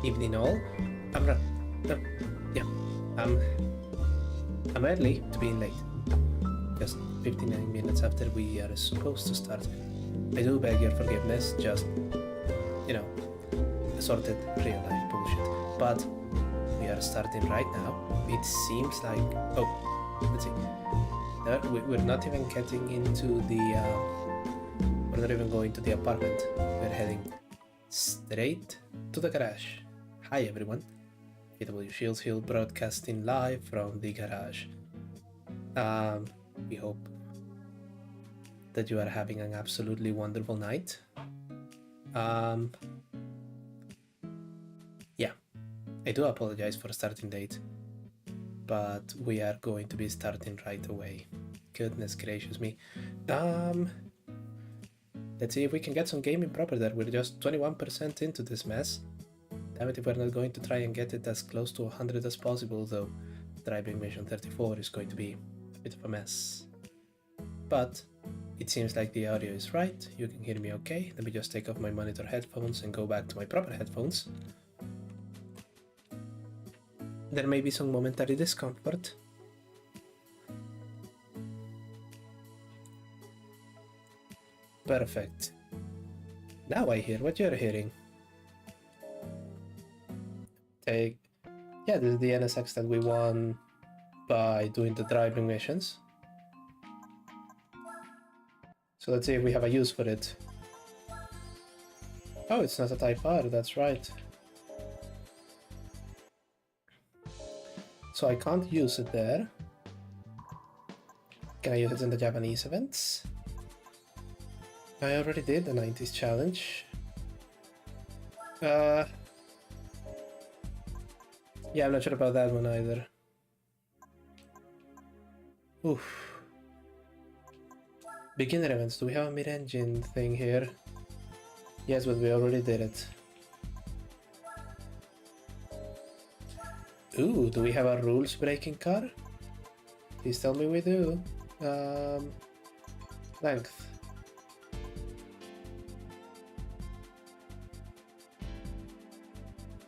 evening all. I'm not... yeah, I'm early to being late. Just 59 minutes after we are supposed to start. I do beg your forgiveness, just, you know, assorted real life bullshit. But we are starting right now. It seems like... oh, let's see. We're not even getting into the... we're not even going to the apartment. We're heading straight to the garage. Hi everyone. KW Shields Hill broadcasting live from the garage. We hope that you are having an absolutely wonderful night. Yeah, I do apologize for starting late, but we are going to be starting right away. Goodness gracious me. Let's see if we can get some gaming proper there. We're just 21% into this mess. Damn it if we're not going to try and get it as close to 100 as possible, though driving mission 34 is going to be a bit of a mess. But it seems like the audio is right. You can hear me okay. Let me just take off my monitor headphones and go back to my proper headphones. There may be some momentary discomfort. Perfect. Now I hear what you're hearing. Yeah, this is the NSX that we won by doing the driving missions. So let's see if we have a use for it. Oh, it's not a Type R, that's right. So I can't use it there. Can I use it in the Japanese events? I already did the 90s challenge. Yeah, I'm not sure about that one either. Oof. Beginner events, do we have a mid-engine thing here? Yes, but we already did it. Ooh, do we have a rules-breaking car? Please tell me we do. Length.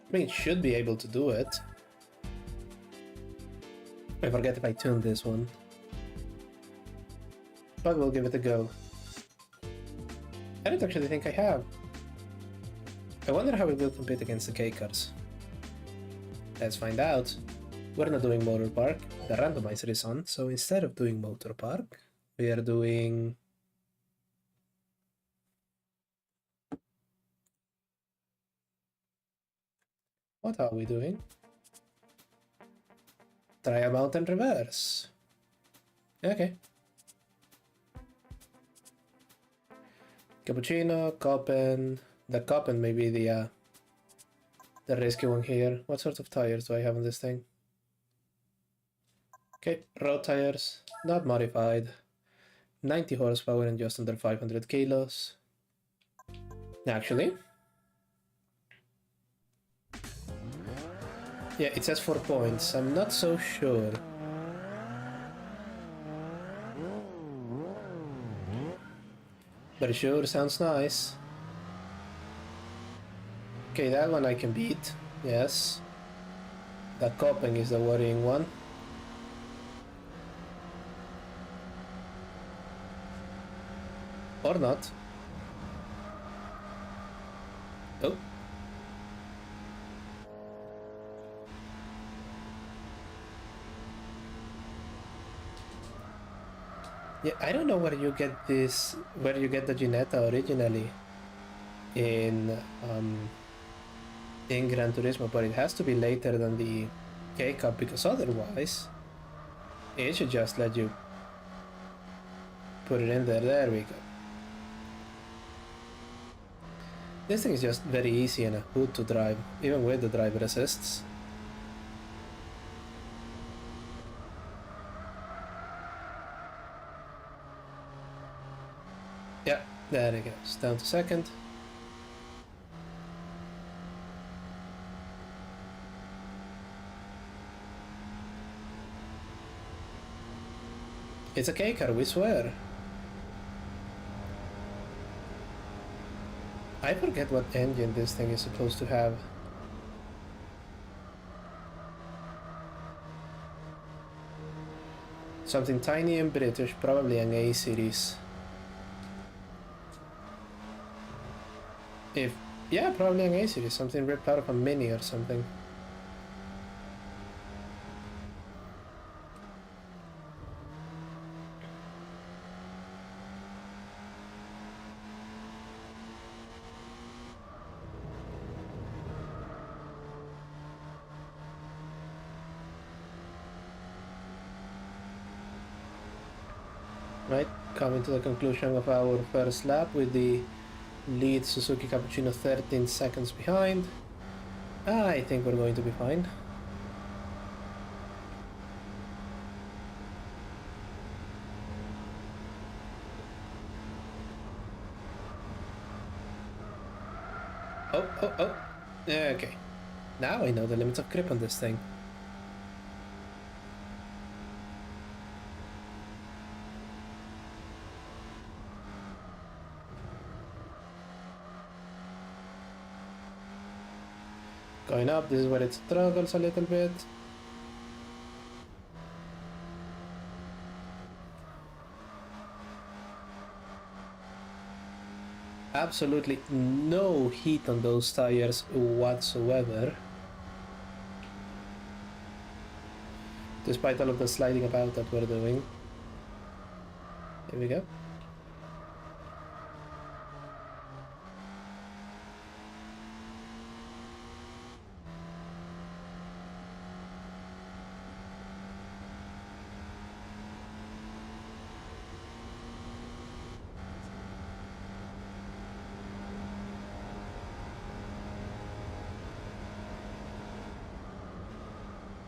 I mean, it should be able to do it. I forget if I tuned this one. But we'll give it a go. I don't actually think I have. I wonder how it will compete against the K-cars. Let's find out. We're not doing Motor Park, the randomizer is on, so instead of doing Motor Park, we are doing... what are we doing? Try a mountain reverse. Okay. Cappuccino, Copen. The Copen may be the risky one here. What sort of tires do I have on this thing? Okay, road tires, not modified. 90 horsepower and just under 500 kilos. Actually, yeah, it says 4 points. I'm not so sure. But it sure sounds nice. Okay, that one I can beat. Yes. The Copen is the worrying one. Or not. Oh. Yeah, I don't know where you get this, where you get the Ginetta originally in Gran Turismo, but it has to be later than the K-Cup because otherwise it should just let you put it in there. There we go. This thing is just very easy and a hoot to drive, even with the driver assists. Yeah, there it goes. Down to second. It's a K-car, we swear. I forget what engine this thing is supposed to have. Something tiny and British, probably an A series. Yeah, probably an A series, something ripped out of a Mini or something. Right, coming to the conclusion of our first lap with the lead Suzuki Cappuccino 13 seconds behind. I think we're going to be fine. Oh. Okay. Now I know the limits of grip on this thing. Going up, this is where it struggles a little bit. Absolutely no heat on those tires whatsoever. Despite all of the sliding about that we're doing. Here we go.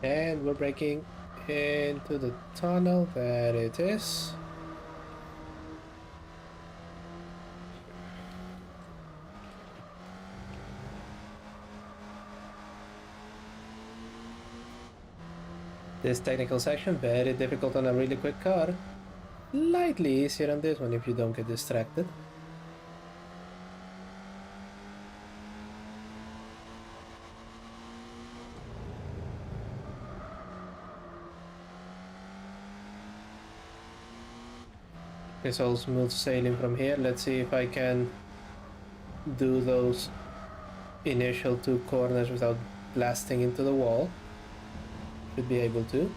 And we're braking into the tunnel. There it is. This technical section, very difficult on a really quick car. Slightly easier on this one if you don't get distracted. It's all smooth sailing from here. Let's see if I can do those initial 2 corners without blasting into the wall. Should be able to.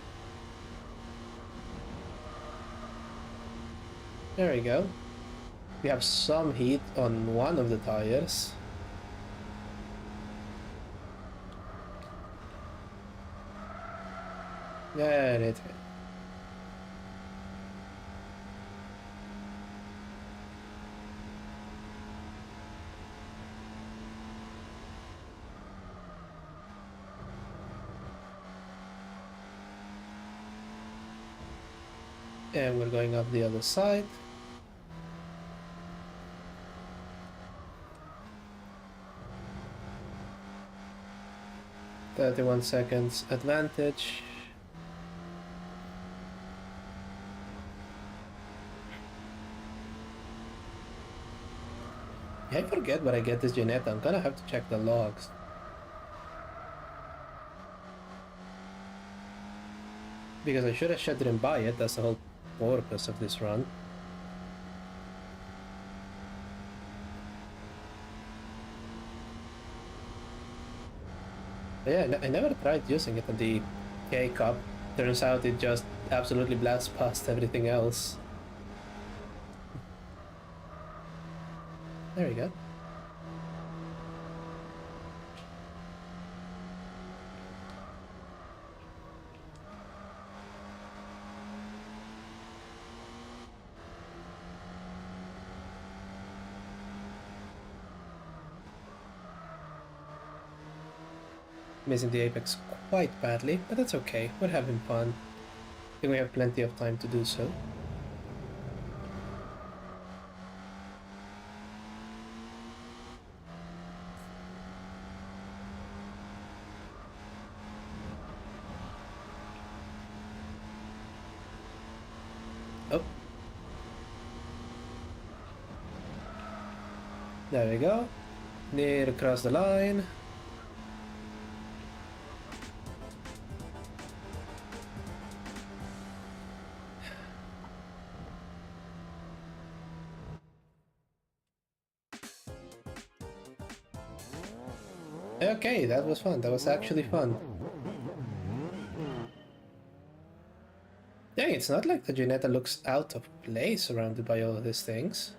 There we go. We have some heat on one of the tires. There it is. And we're going up the other side. "31 seconds advantage." I forget where I get this Ginetta. I'm gonna have to check the logs. Because I should have shut it and buy it. That's the whole purpose of this run. But yeah, I never tried using it on the K-Cup. Turns out it just absolutely blasts past everything else. There we go. Missing the apex quite badly, but that's okay. We're having fun. I think we have plenty of time to do so. Oh. There we go. Near across the line. Okay, that was fun. That was actually fun. Dang, it's not like the Ginetta looks out of place surrounded by all of these things.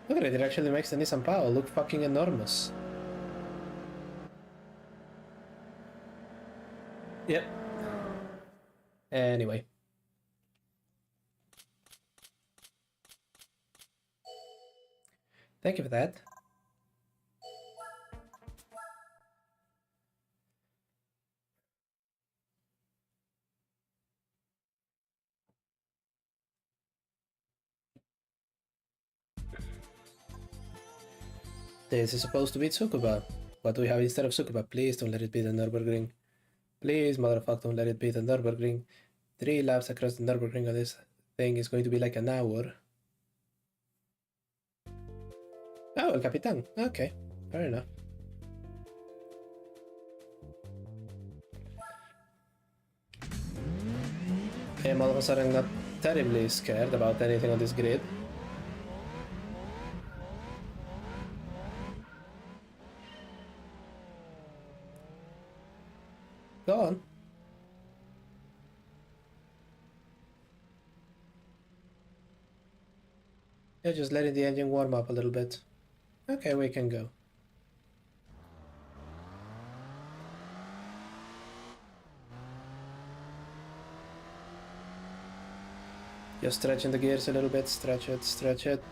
Look at it, it actually makes the Nissan Paolo look fucking enormous. Yep. Anyway. Thank you for that. This is supposed to be Tsukuba. What do we have instead of Tsukuba? Please don't let it be the Nürburgring. Please, motherfucker, don't let it be the Nürburgring. 3 laps across the Nürburgring of this thing is going to be like an hour. Oh, El Capitan. Okay, fair enough. I am all of a sudden not terribly scared about anything on this grid. Go on. Yeah, just letting the engine warm up a little bit. Okay, we can go. Just stretching the gears a little bit, stretch it, stretch it.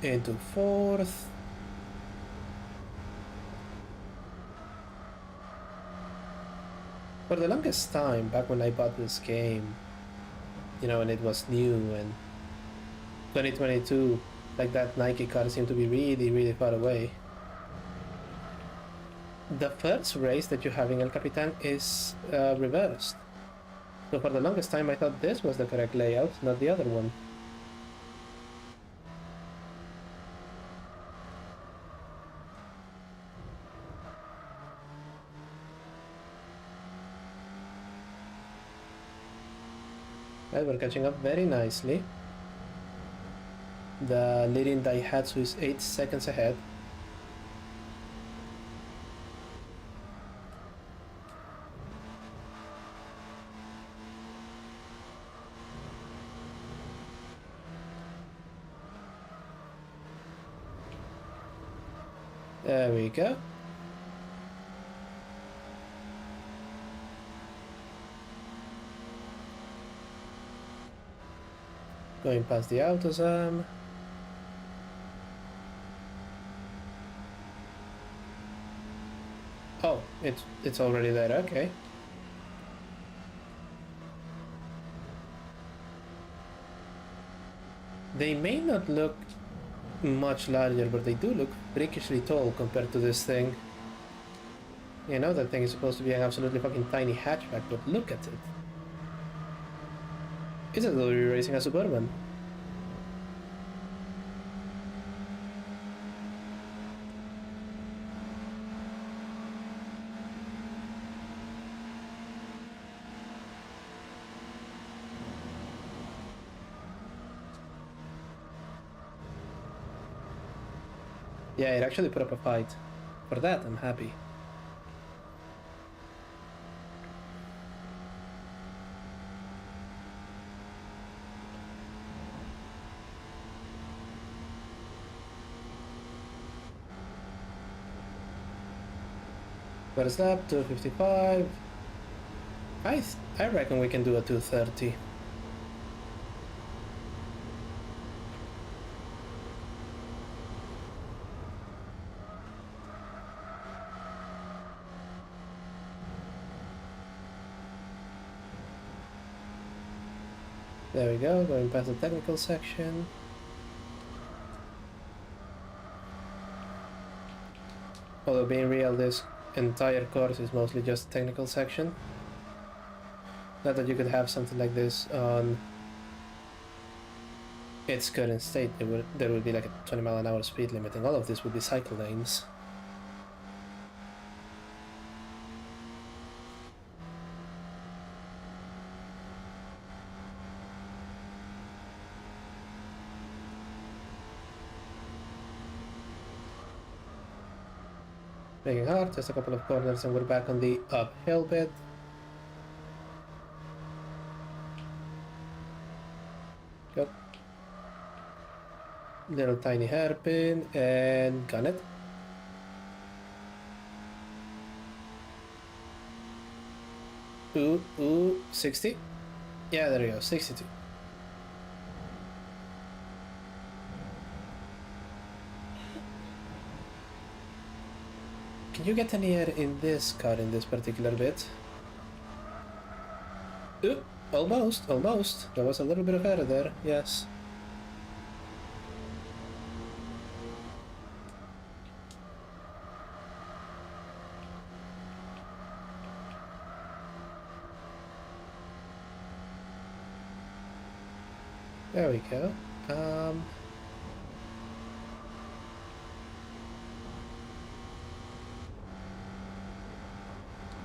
Into fourth. For the longest time, back when I bought this game, you know, when it was new and 2022, like that Nike car seemed to be really, really far away. The first race that you have in El Capitan is reversed. So for the longest time I thought this was the correct layout, not the other one. Well, we're catching up very nicely. The leading Daihatsu is 8 seconds ahead. There we go. Going past the AutoZam. Oh, it's already there, okay. They may not look much larger, but they do look freakishly tall compared to this thing. You know, that thing is supposed to be an absolutely fucking tiny hatchback, but look at it. It's as though you're racing a Suburban. Yeah, it actually put up a fight. For that, I'm happy. First lap, 255. I reckon we can do a 230. There we go, going past the technical section. Although being real, this entire course is mostly just technical section. Not that you could have something like this on its current state. There would be like a 20-mile-an-hour speed limit, and all of this would be cycle lanes. Making hard, just a couple of corners and we're back on the uphill bit. Go. Little tiny hairpin and gun it. Ooh, 60. Yeah, there you go, 62. Can you get any air in this car in this particular bit? Ooh, almost. There was a little bit of air there, yes. There we go.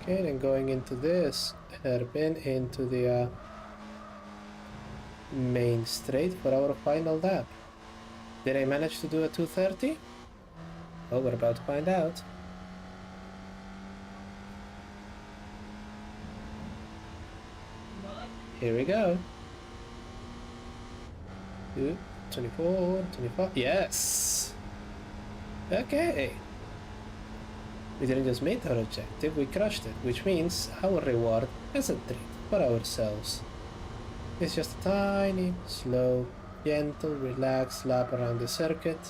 Okay, then going into this hairpin into the main straight for our final lap. Did I manage to do a 230? Well, we're about to find out. Here we go. 24, 25. Yes! Okay. We didn't just meet our objective, we crushed it, which means our reward is a treat for ourselves. It's just a tiny, slow, gentle, relaxed lap around the circuit.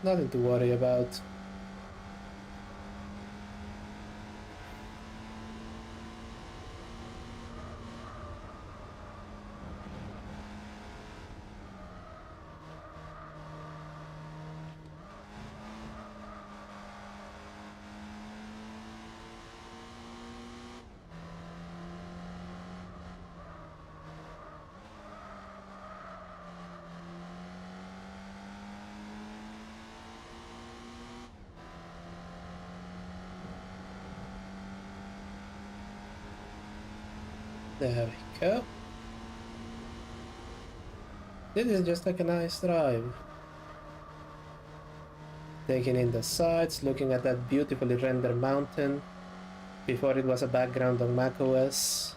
Nothing to worry about. There we go. This is just like a nice drive. Taking in the sights, looking at that beautifully rendered mountain before it was a background on macOS.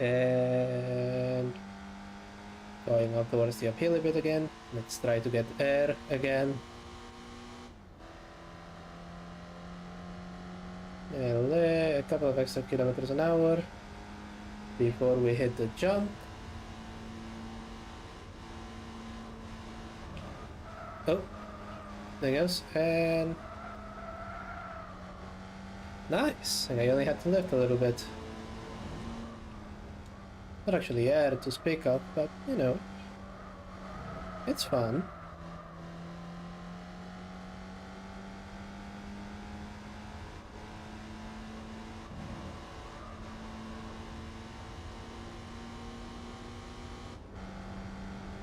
And going up towards the uphill a bit again. Let's try to get air again. And a couple of extra kilometers an hour before we hit the jump. Oh, there goes, and nice. And I only had to lift a little bit. Not actually air to speak of, but you know, it's fun.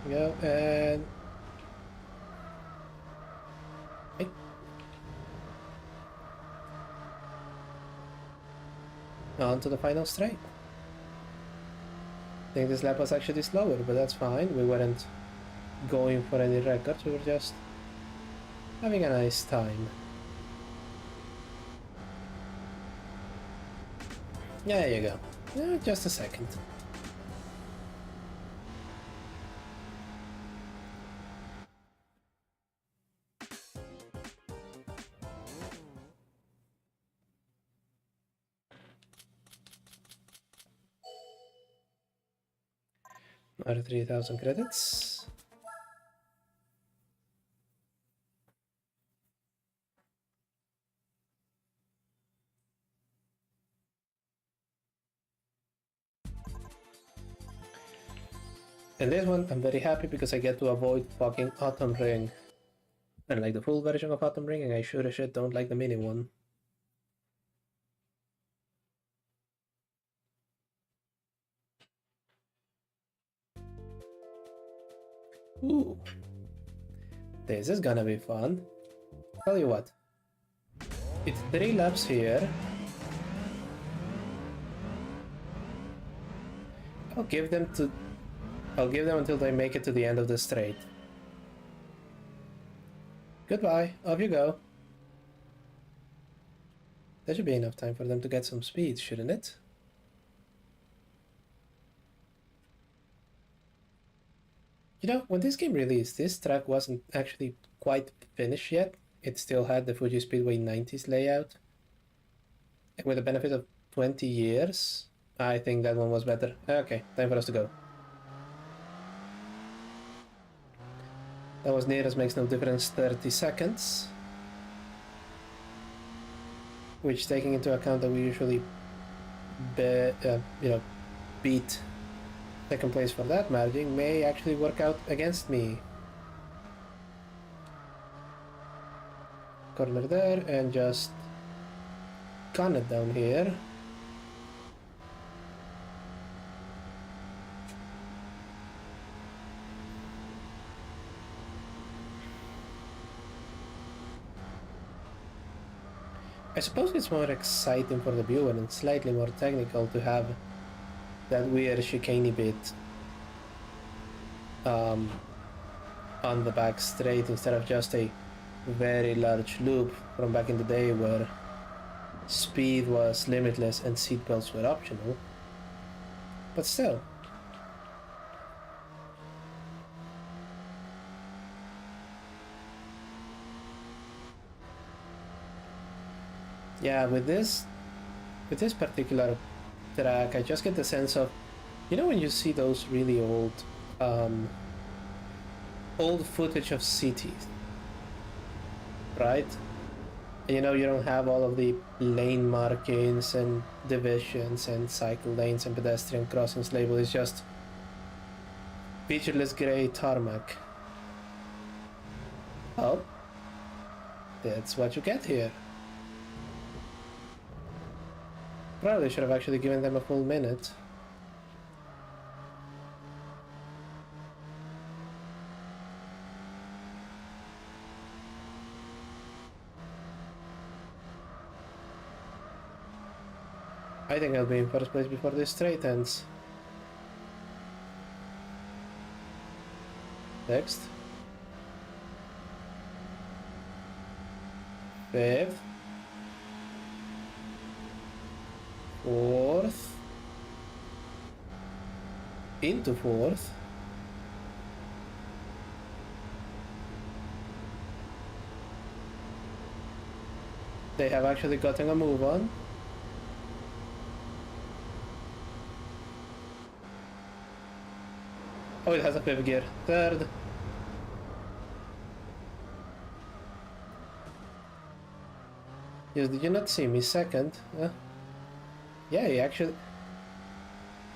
Go and hey. On to the final straight. I think this lap was actually slower, but that's fine. We weren't going for any records, we were just having a nice time. There you go. Just a second. Another 3,000 credits. And this one, I'm very happy because I get to avoid fucking Autumn Ring. I like the full version of Autumn Ring, and I sure as shit don't like the mini one. Ooh. This is gonna be fun. Tell you what. It's 3 laps here. I'll give them until they make it to the end of the straight. Goodbye, off you go. That should be enough time for them to get some speed, shouldn't it? You know, when this game released, this track wasn't actually quite finished yet. It still had the Fuji Speedway 90s layout. And with the benefit of 20 years, I think that one was better. Okay, time for us to go. That was near as makes no difference, 30 seconds. Which, taking into account that we usually beat second place for that margin, may actually work out against me. Corner there, and just gun it down here. I suppose it's more exciting for the viewer and slightly more technical to have that weird chicane bit on the back straight instead of just a very large loop from back in the day where speed was limitless and seatbelts were optional. But still. Yeah, with this particular track, I just get the sense of, you know, when you see those really old footage of cities, right? And, you know, you don't have all of the lane markings and divisions and cycle lanes and pedestrian crossings labeled. It's just featureless gray tarmac. Oh, that's what you get here. Probably should have actually given them a full minute. I think I'll be in first place before this straight ends. Next. Fifth. Fourth. Into fourth. They have actually gotten a move on. Oh, it has a fifth gear. Third. Yes, did you not see me? Second. Yeah,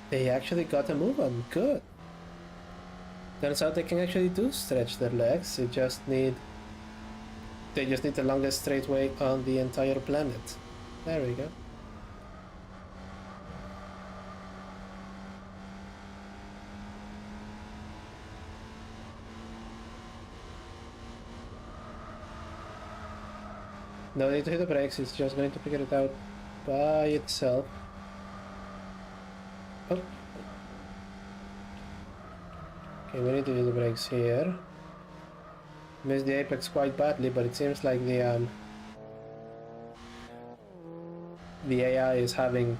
they actually got a move on. Good. Turns out they can actually do stretch their legs. They just need the longest straightway on the entire planet. There we go. No need to hit the brakes, it's just going to figure it out by itself. Oh. Okay, we need to hit the brakes here. Missed the apex quite badly, but it seems like the AI is having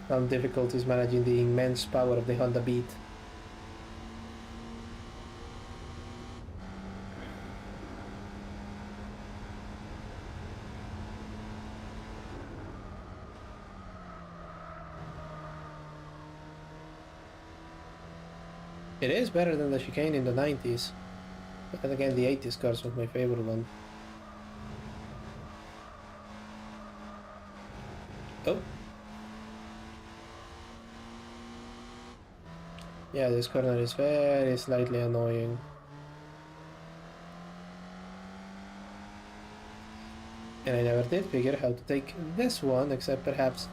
some difficulties managing the immense power of the Honda Beat. It is better than the chicane in the 90s, but then again the 80s cars was my favorite one. Oh! Yeah, this corner is very slightly annoying. And I never did figure how to take this one, except perhaps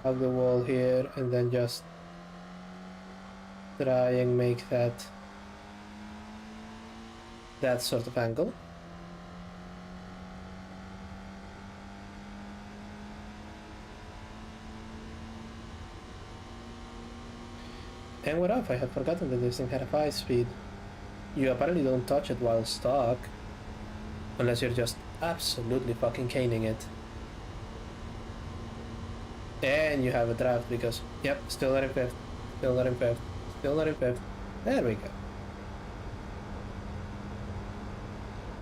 hug the wall here and then just try and make that sort of angle. And we're off. I had forgotten that this thing had a 5-speed. You apparently don't touch it while stuck. Unless you're just absolutely fucking caning it. And you have a draft because, yep, still not in fifth. Still not in fifth. Still not in fifth. There we go.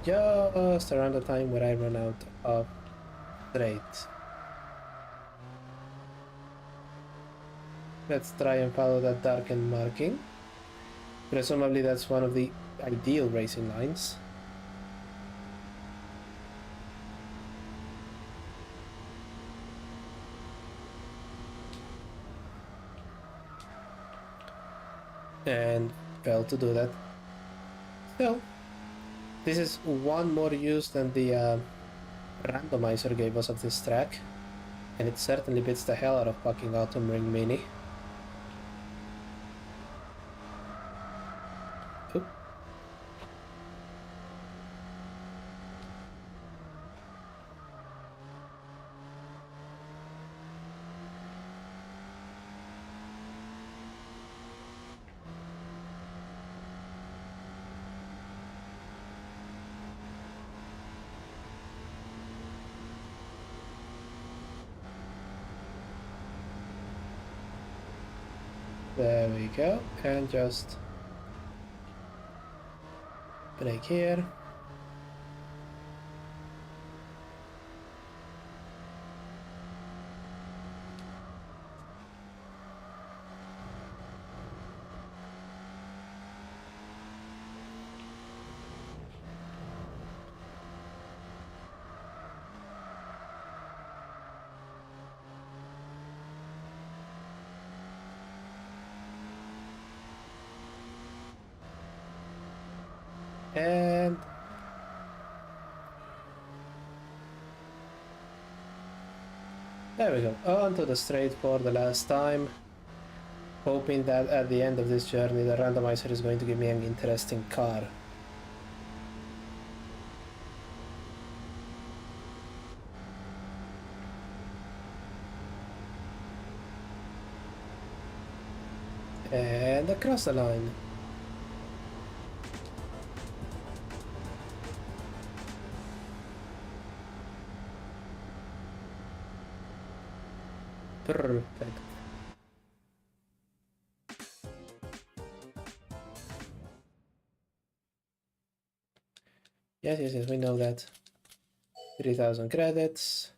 Just around the time where I run out of straight. Let's try and follow that darkened marking. Presumably that's one of the ideal racing lines. And failed to do that. Still, this is one more use than the randomizer gave us of this track, and it certainly beats the hell out of fucking Autumn Ring Mini. Oop. There we go, and just brake here. And there we go, onto the straight for the last time, hoping that at the end of this journey the randomizer is going to give me an interesting car. And across the line. Perfect. Yes, we know that. 3,000 credits.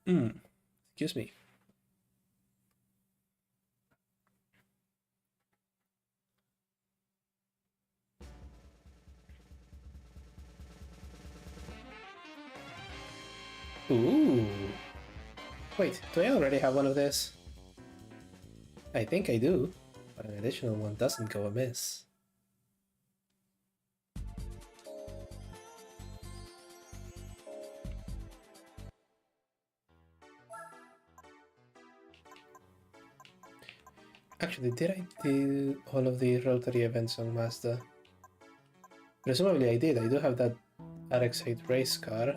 Excuse me. Ooh. Wait, do I already have one of this? I think I do, but an additional one doesn't go amiss. Actually, did I do all of the rotary events on Mazda? Presumably I did. I do have that RX-8 race car.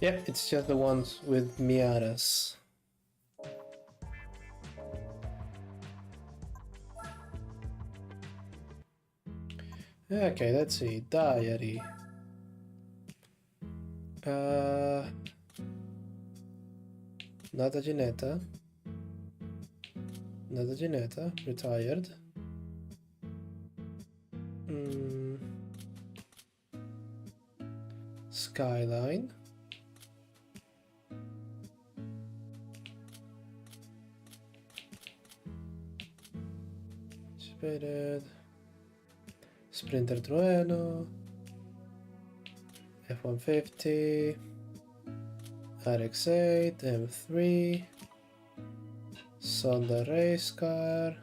Yep, it's just the ones with Miatas. Okay, let's see. Diary. Not a Ginetta. Not a Ginetta. Retired. Skyline. Spirit. Sprinter Trueno. F-150. RX-8. M3. Sonda race car.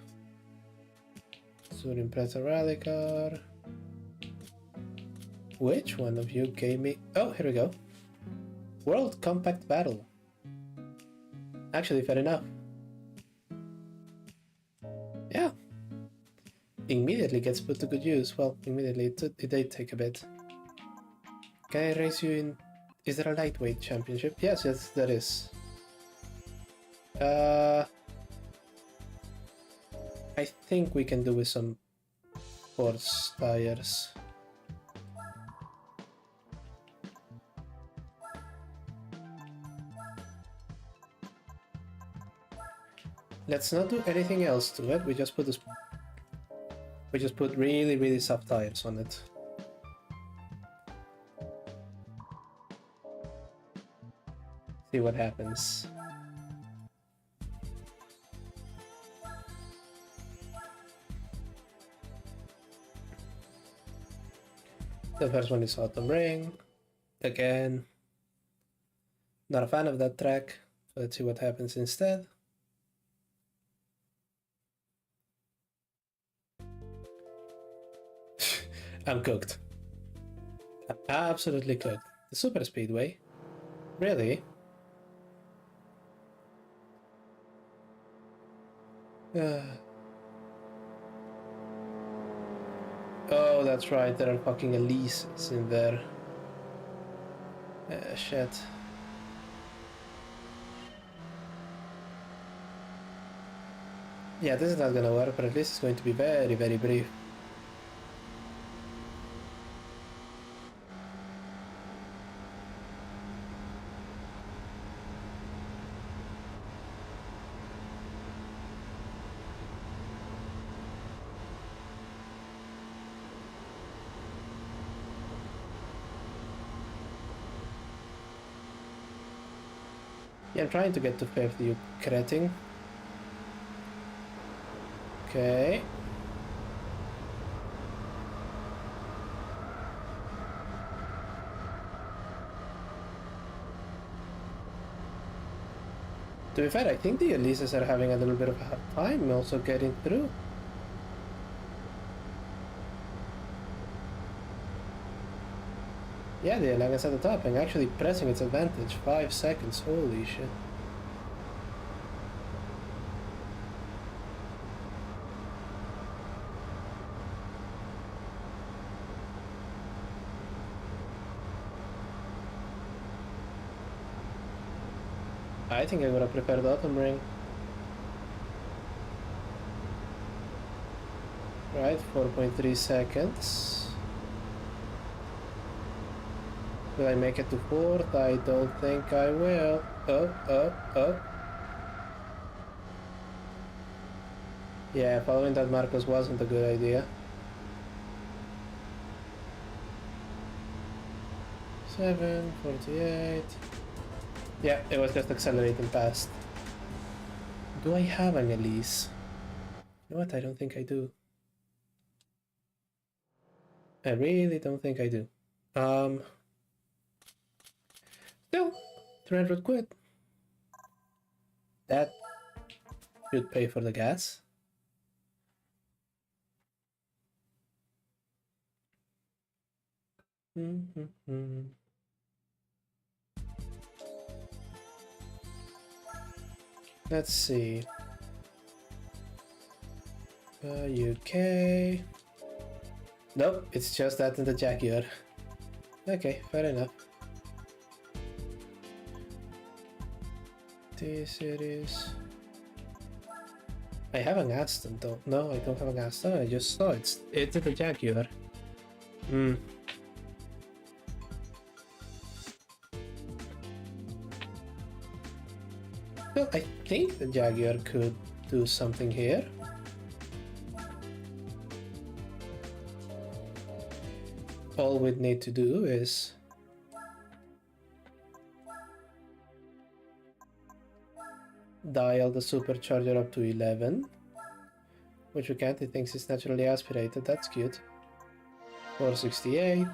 Surin Preta rally car. Which one of you gave me... Oh, here we go. World Compact Battle. Actually, fair enough. Yeah. Immediately gets put to good use. Well, immediately, it did take a bit. Can I race you in... Is there a lightweight championship? Yes, there is. I think we can do with some sports tires. Let's not do anything else to it. We just put really, really soft tires on it. See what happens. The first one is Autumn Ring. Again, not a fan of that track. So let's see what happens instead. I'm cooked. I'm absolutely cooked. The Super Speedway? Really? Oh, that's right, there are fucking Elises in there. Shit. Yeah, this is not gonna work, but at least it's going to be very, very brief. Yeah, I'm trying to get to 50, you cretin. Okay. To be fair, I think the Elises are having a little bit of a hard time also getting through. Yeah, the Elegance at the top and actually pressing its advantage. 5 seconds, holy shit. I think I would have preferred the Autumn Ring. Right, 4.3 seconds. Will I make it to 4th? I don't think I will. Oh. Yeah, following that Marcos wasn't a good idea. 7:48. Yeah, it was just accelerating past. Do I have an Elise? You know what? I don't think I do. I really don't think I do. Still, 300 quid. That should pay for the gas. Let's see. UK. Nope, it's just that in the Jaguar. Okay, fair enough. T-Series. I have an Aston though. No, I don't have an Aston. I just saw it's in the Jaguar. Well, I think the Jaguar could do something here. All we'd need to do is dial the supercharger up to 11, which we can't. He thinks it's naturally aspirated. That's cute. 468,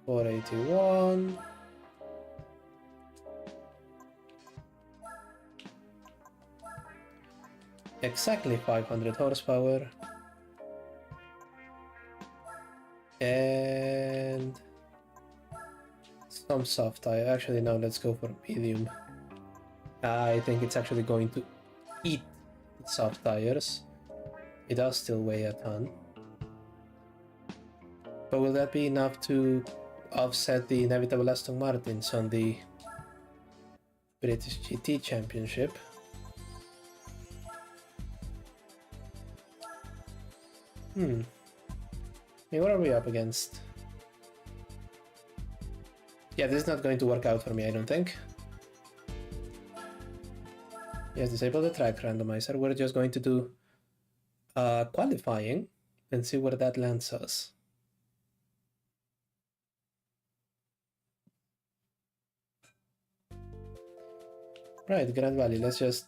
481. Exactly 500 horsepower. And some soft tire. Actually, no, let's go for medium. I think it's actually going to eat soft tires. It does still weigh a ton. But will that be enough to offset the inevitable Aston Martins on the British GT Championship? Hey, what are we up against? Yeah, this is not going to work out for me, I don't think. Yes, disable the track randomizer. We're just going to do qualifying and see where that lands us. Right, Grand Valley, let's just...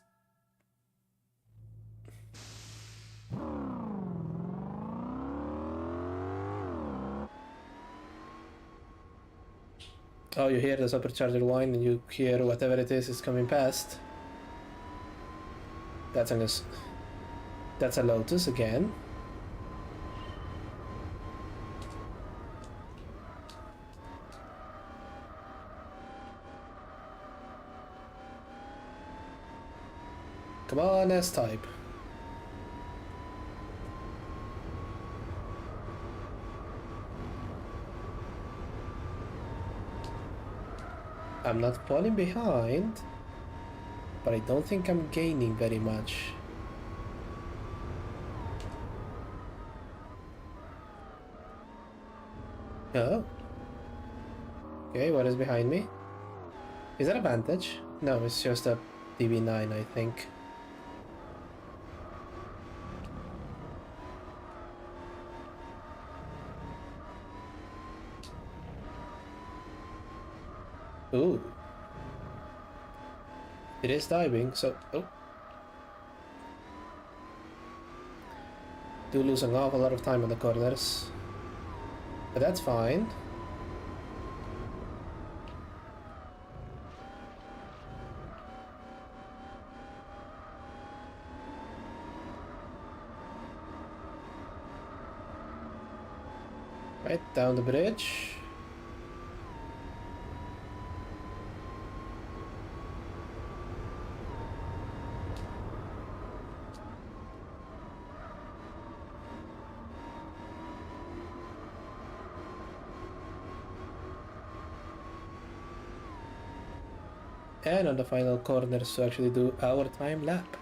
Oh, you hear the supercharger whine and you hear whatever it is coming past. That's a Lotus again. Come on, S-Type. I'm not falling behind, but I don't think I'm gaining very much. Oh. Okay, what is behind me? Is that a Vantage? No, it's just a DB9, I think. Ooh. It is diving, so... Oh. Do lose an awful lot of time on the corners. But that's fine. Right down the bridge. And on the final corners to actually do our time lap.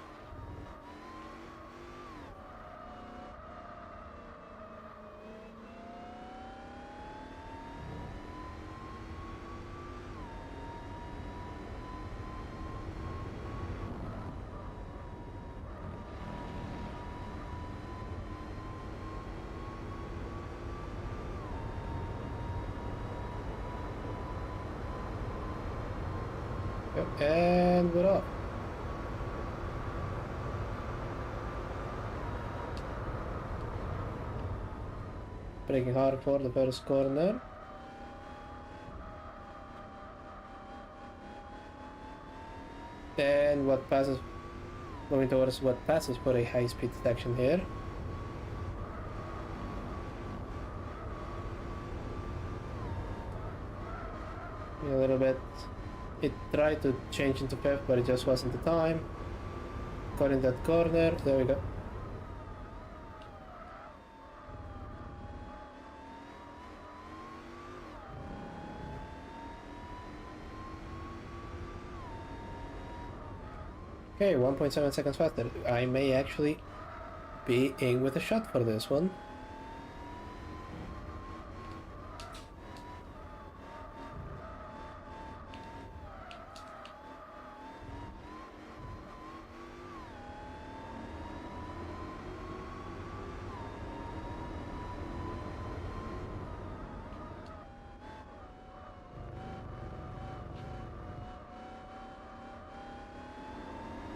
And we're off. Braking hard for the first corner. And what passes, going towards what passes for a high-speed section here. A little bit. It tried to change into fifth, but it just wasn't the time. Got in that corner. There we go. Okay, 1.7 seconds faster. I may actually be in with a shot for this one.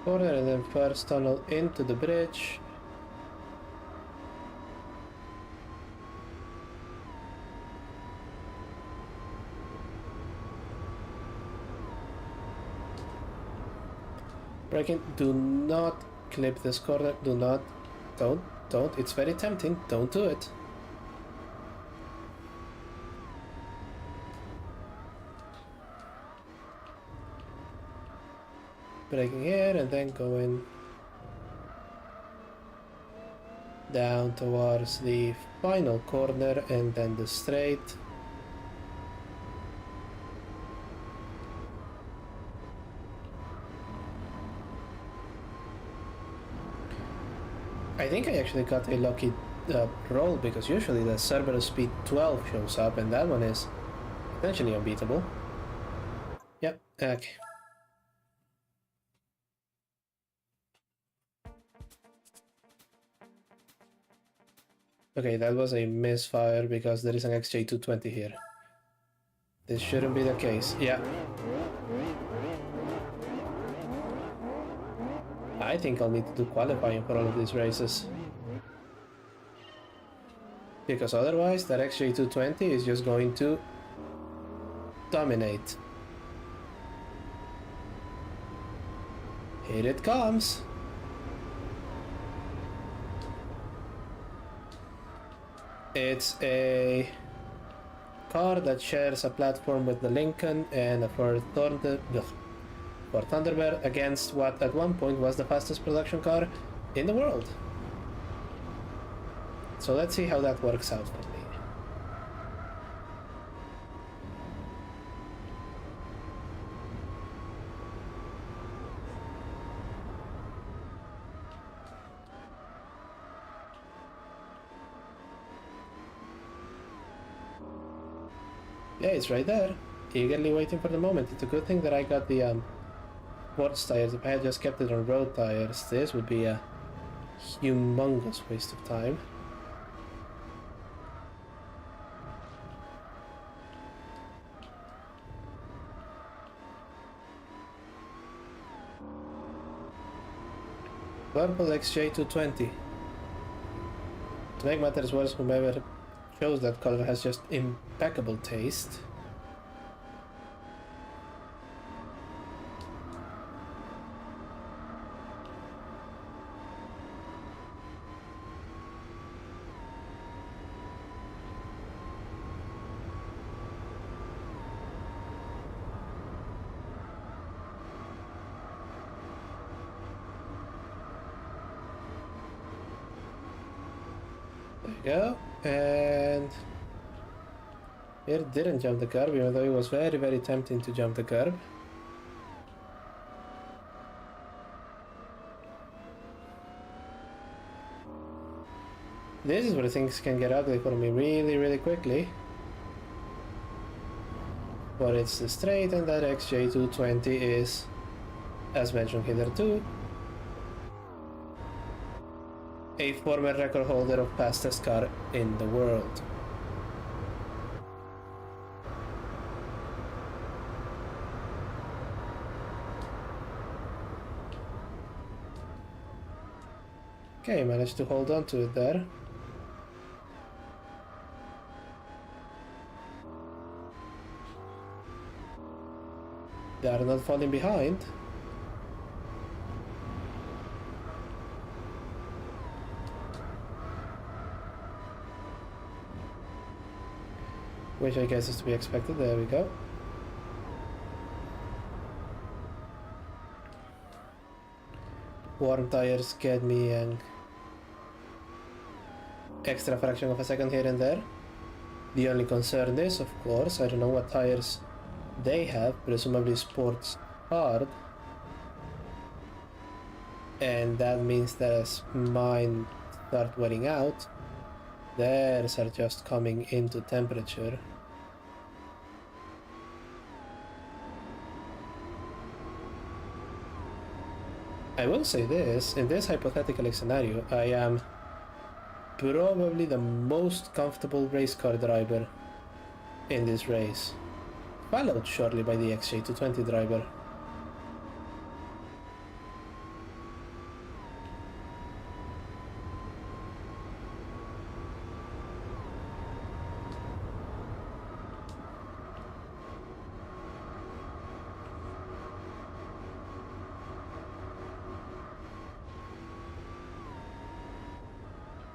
Corner and then first tunnel into the bridge. Braking, do not clip this corner, don't, it's very tempting, don't do it. Braking here and then going down towards the final corner and then the straight. I think I actually got a lucky roll, because usually the Cerberus speed 12 shows up and that one is potentially unbeatable. Yep, okay. Okay, that was a misfire because there is an XJ220 here. This shouldn't be the case. Yeah. I think I'll need to do qualifying for all of these races. Because otherwise, that XJ220 is just going to dominate. Here it comes. It's a car that shares a platform with the Lincoln and a Ford Thunderbird against what at one point was the fastest production car in the world. So let's see how that works out for me. Yeah, it's right there, eagerly waiting for the moment. It's a good thing that I got the sports tires. If I had just kept it on road tires, this would be a humongous waste of time. Purple XJ220. To make matters worse, whomever chose that color has just impeccable taste. Go, and it didn't jump the curb, even though it was very, very tempting to jump the curb. This is where things can get ugly for me really, really quickly. But it's the straight, and that XJ220 is, as mentioned hitherto, a former record holder of fastest car in the world. Okay, managed to hold on to it there. They are not falling behind. Which I guess is to be expected. There we go. Warm tires get me an extra fraction of a second here and there. The only concern is, of course, I don't know what tires they have, presumably sports hard. And that means that as mine start wearing out, theirs are just coming into temperature. I will say this, in this hypothetical scenario, I am probably the most comfortable race car driver in this race, followed shortly by the XJ220 driver.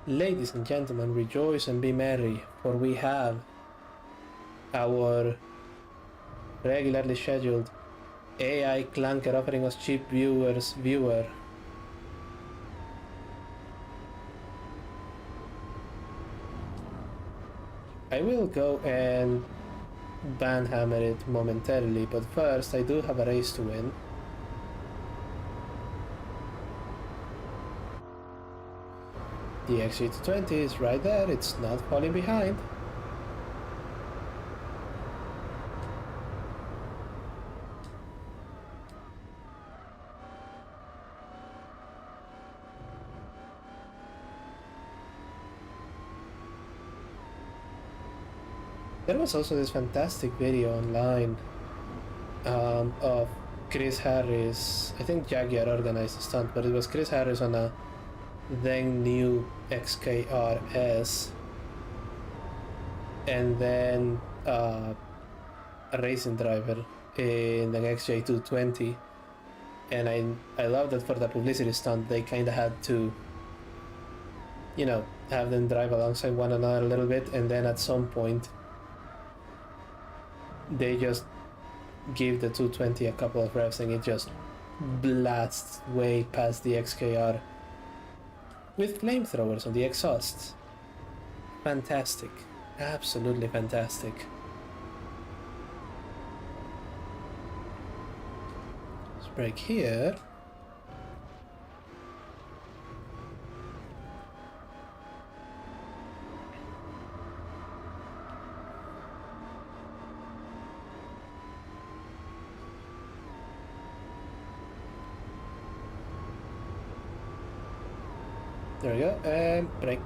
Ladies and gentlemen, rejoice and be merry, for we have our regularly scheduled AI clunker offering us cheap viewer. I will go and banhammer it momentarily, but first I do have a race to win. The XJ220 is right there, it's not falling behind. There was also this fantastic video online of Chris Harris. I think Jaguar organized the stunt, but it was Chris Harris on a then new XKRS, and then a racing driver in the XJ220. And I love that for the publicity stunt they kind of had to, you know, have them drive alongside one another a little bit, and then at some point they just give the 220 a couple of revs and it just blasts way past the XKR with flamethrowers on the exhausts. Fantastic. Absolutely fantastic. Let's brake here. There we go, and brake.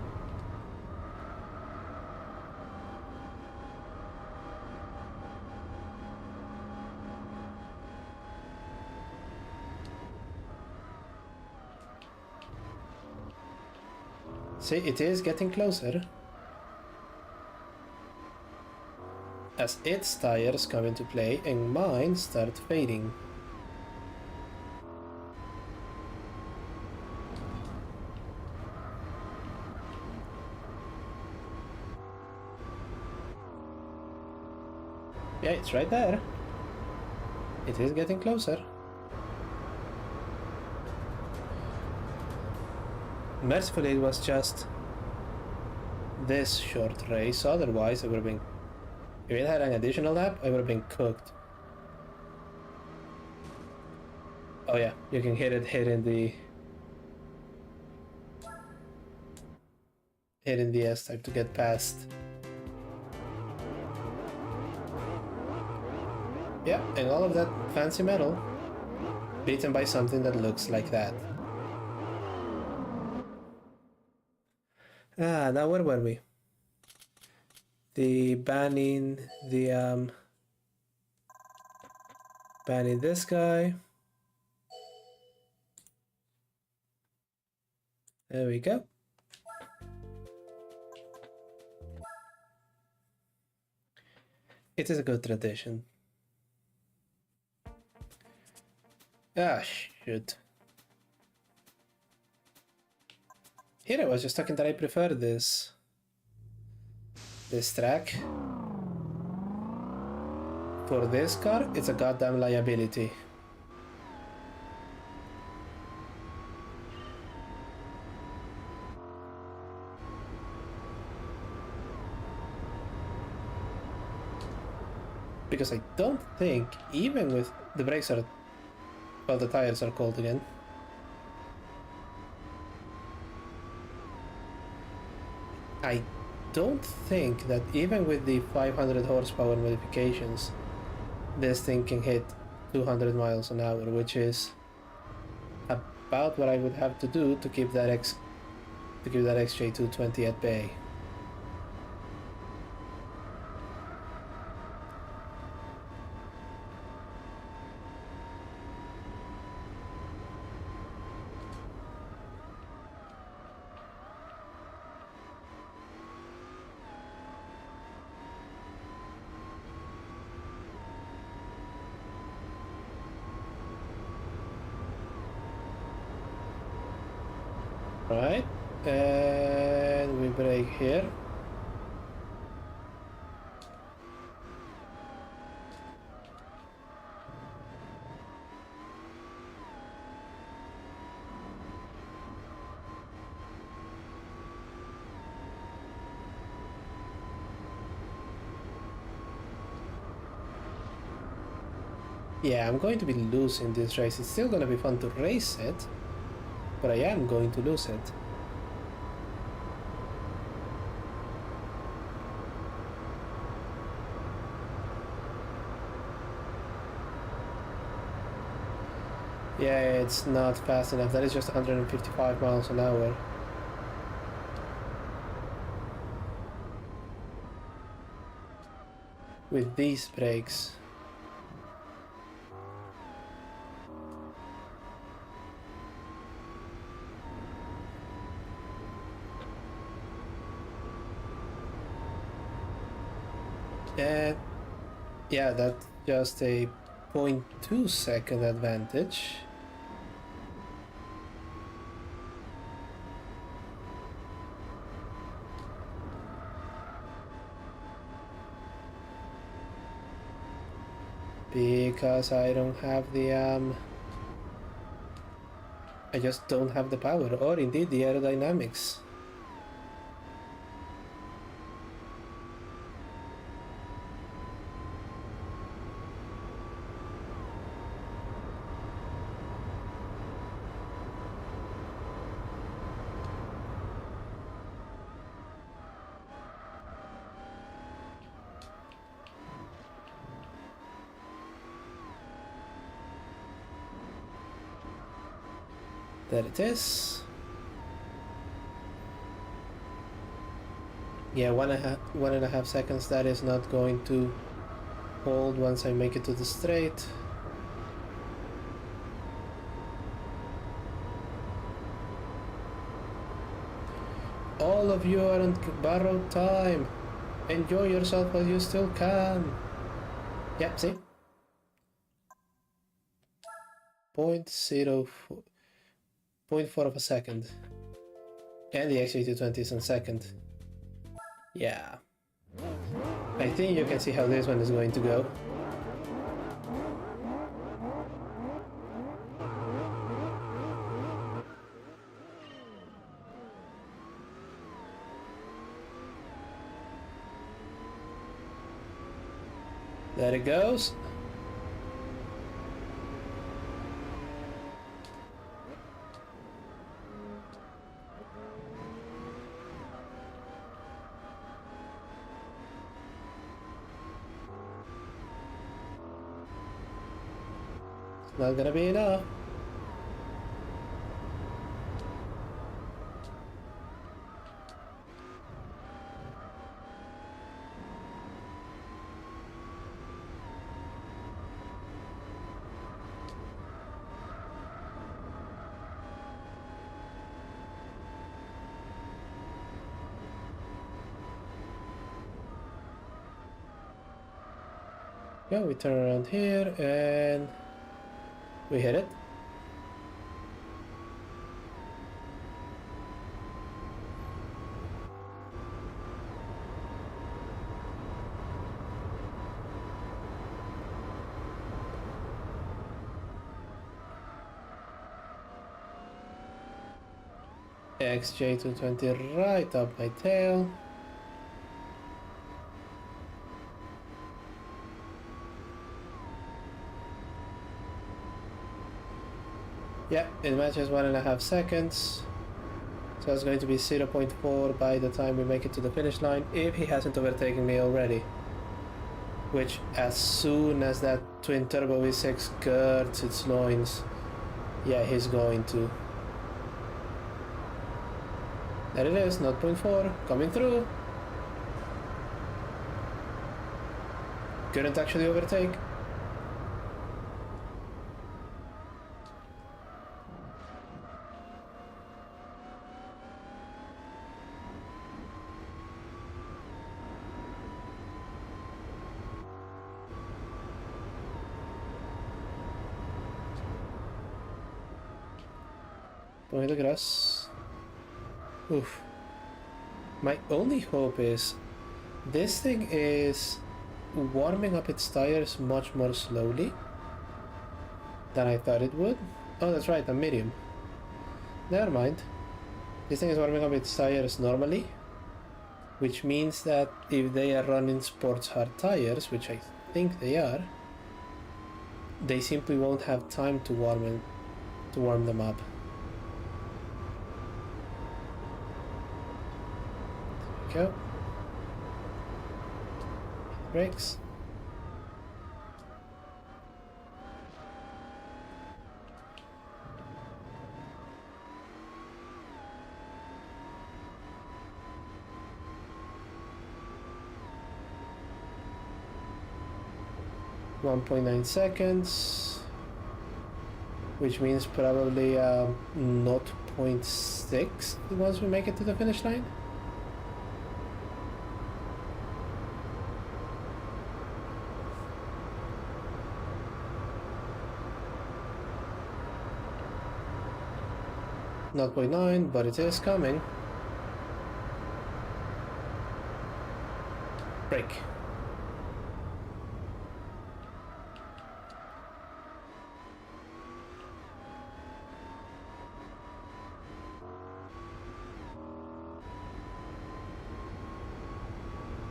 See, it is getting closer. As its tires come into play and mine start fading. Yeah, it's right there. It is getting closer. Mercifully, it was just this short race, otherwise I would have been... If it had an additional lap, I would have been cooked. Oh yeah, you can hit it hitting the S-type to get past. Yeah, and all of that fancy metal beaten by something that looks like that. Ah, now where were we? Banning this guy. There we go. It is a good tradition. Ah, shoot. Here I was just talking that I prefer this track. For this car, it's a goddamn liability. Because I don't think, even with the brakes are... Well, the tires are cold again. I don't think that even with the 500 horsepower modifications, this thing can hit 200 miles an hour, which is about what I would have to do to keep that XJ220 at bay. Right, and we brake here. Yeah, I'm going to be losing this race. It's still going to be fun to race it, but I am going to lose it. Yeah, it's not fast enough. That is just 155 miles an hour. With these brakes. And yeah, that's just a 0.2 second advantage. Because I don't have the I just don't have the power, or indeed the aerodynamics. There it is. Yeah, 1.5 seconds. That is not going to hold once I make it to the straight. All of you are on borrowed time. Enjoy yourself while you still can. Yeah, see? 0.4 of a second. And the XJ220 is on second. Yeah. I think you can see how this one is going to go. There it goes. It's not gonna be enough. Yeah, we turn around here and we hit it. XJ220 right up my tail. Yeah, it matches 1.5 seconds. So it's going to be 0.4 by the time we make it to the finish line, if he hasn't overtaken me already. Which, as soon as that twin turbo V6 girds its loins, yeah, he's going to. There it is, 0.4, coming through. Couldn't actually overtake. Point the grass. Oof. My only hope is this thing is warming up its tires much more slowly than I thought it would. Oh, that's right, I'm medium. Never mind. This thing is warming up its tires normally, which means that if they are running sports hard tires, which I think they are, they simply won't have time to warm them up. There we go. Brakes. 1.9 seconds, which means probably 0.6 once we make it to the finish line. Not 0.9, but it is coming. Brake.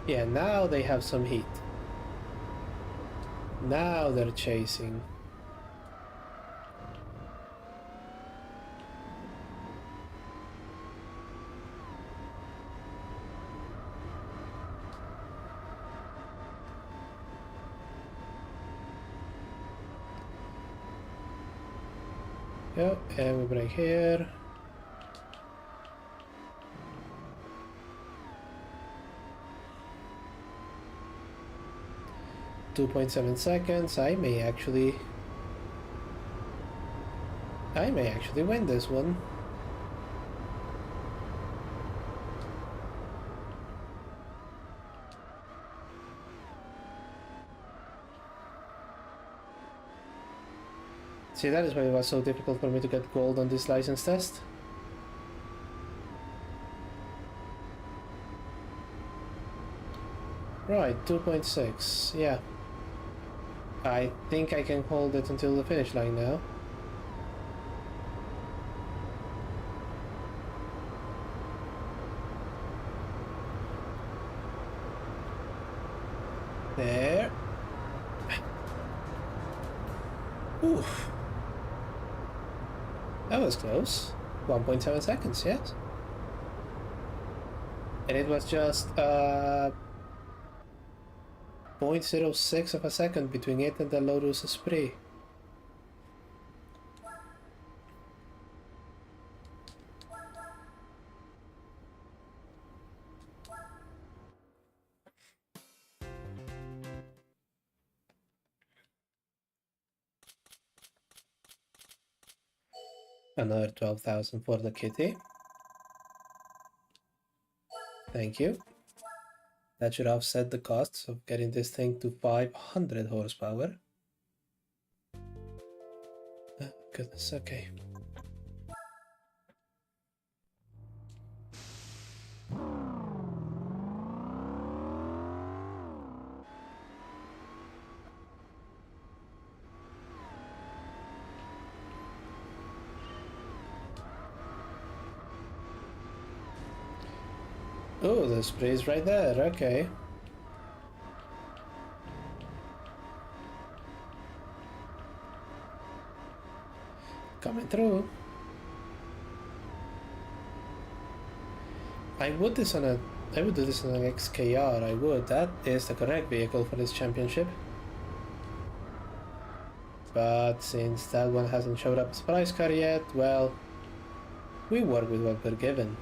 Yeah, now they have some heat. Now they're chasing. Yep, and we brake here. .7 seconds. I may actually win this one. See, that is why it was so difficult for me to get gold on this license test. Right, 2.6, yeah. I think I can hold it until the finish line now. There. Oof. That was close. 1.7 seconds, yes. And it was just 0.06 of a second between it and the Lotus Esprit. Another 12,000 for the kitty. Thank you. That should offset the costs of getting this thing to 500 horsepower. Oh, goodness, okay. Oh, the spray's right there, okay. Coming through. I would do this on an XKR, I would. That is the correct vehicle for this championship. But since that one hasn't showed up as prize car yet, well, we work with what we're given.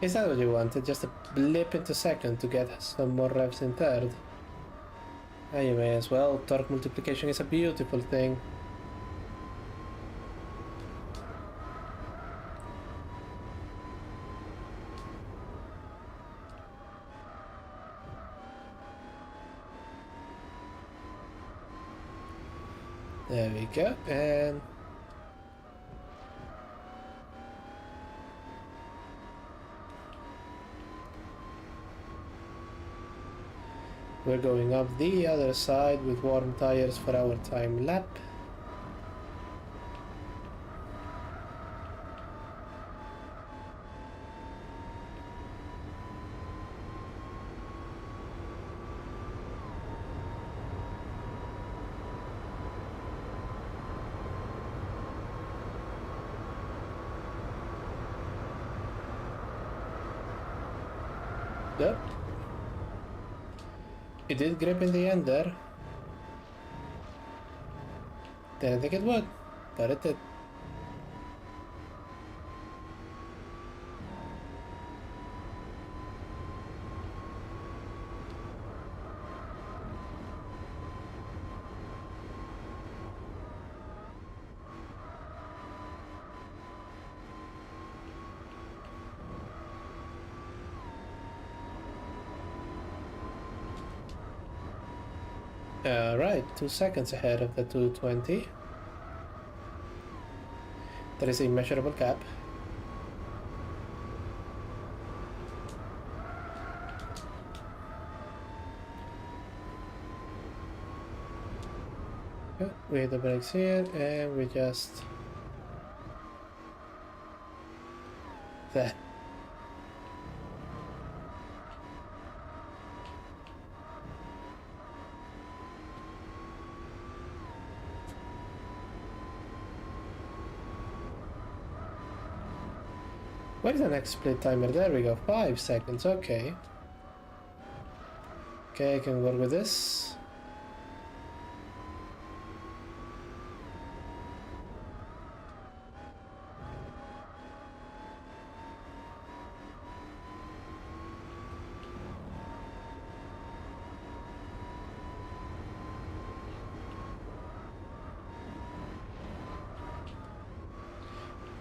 Is that what you wanted? Just a blip into second to get some more revs in third? You may as well. Torque multiplication is a beautiful thing. There we go, and we're going up the other side with warm tires for our time lap. Yep. It did grip in the end there. Didn't think it would, but it did. Right, 2 seconds ahead of the 220. There is a measurable gap. Okay, we hit the brakes here and we just... There. What is the next split timer? There we go, 5 seconds, okay. Okay, I can work with this.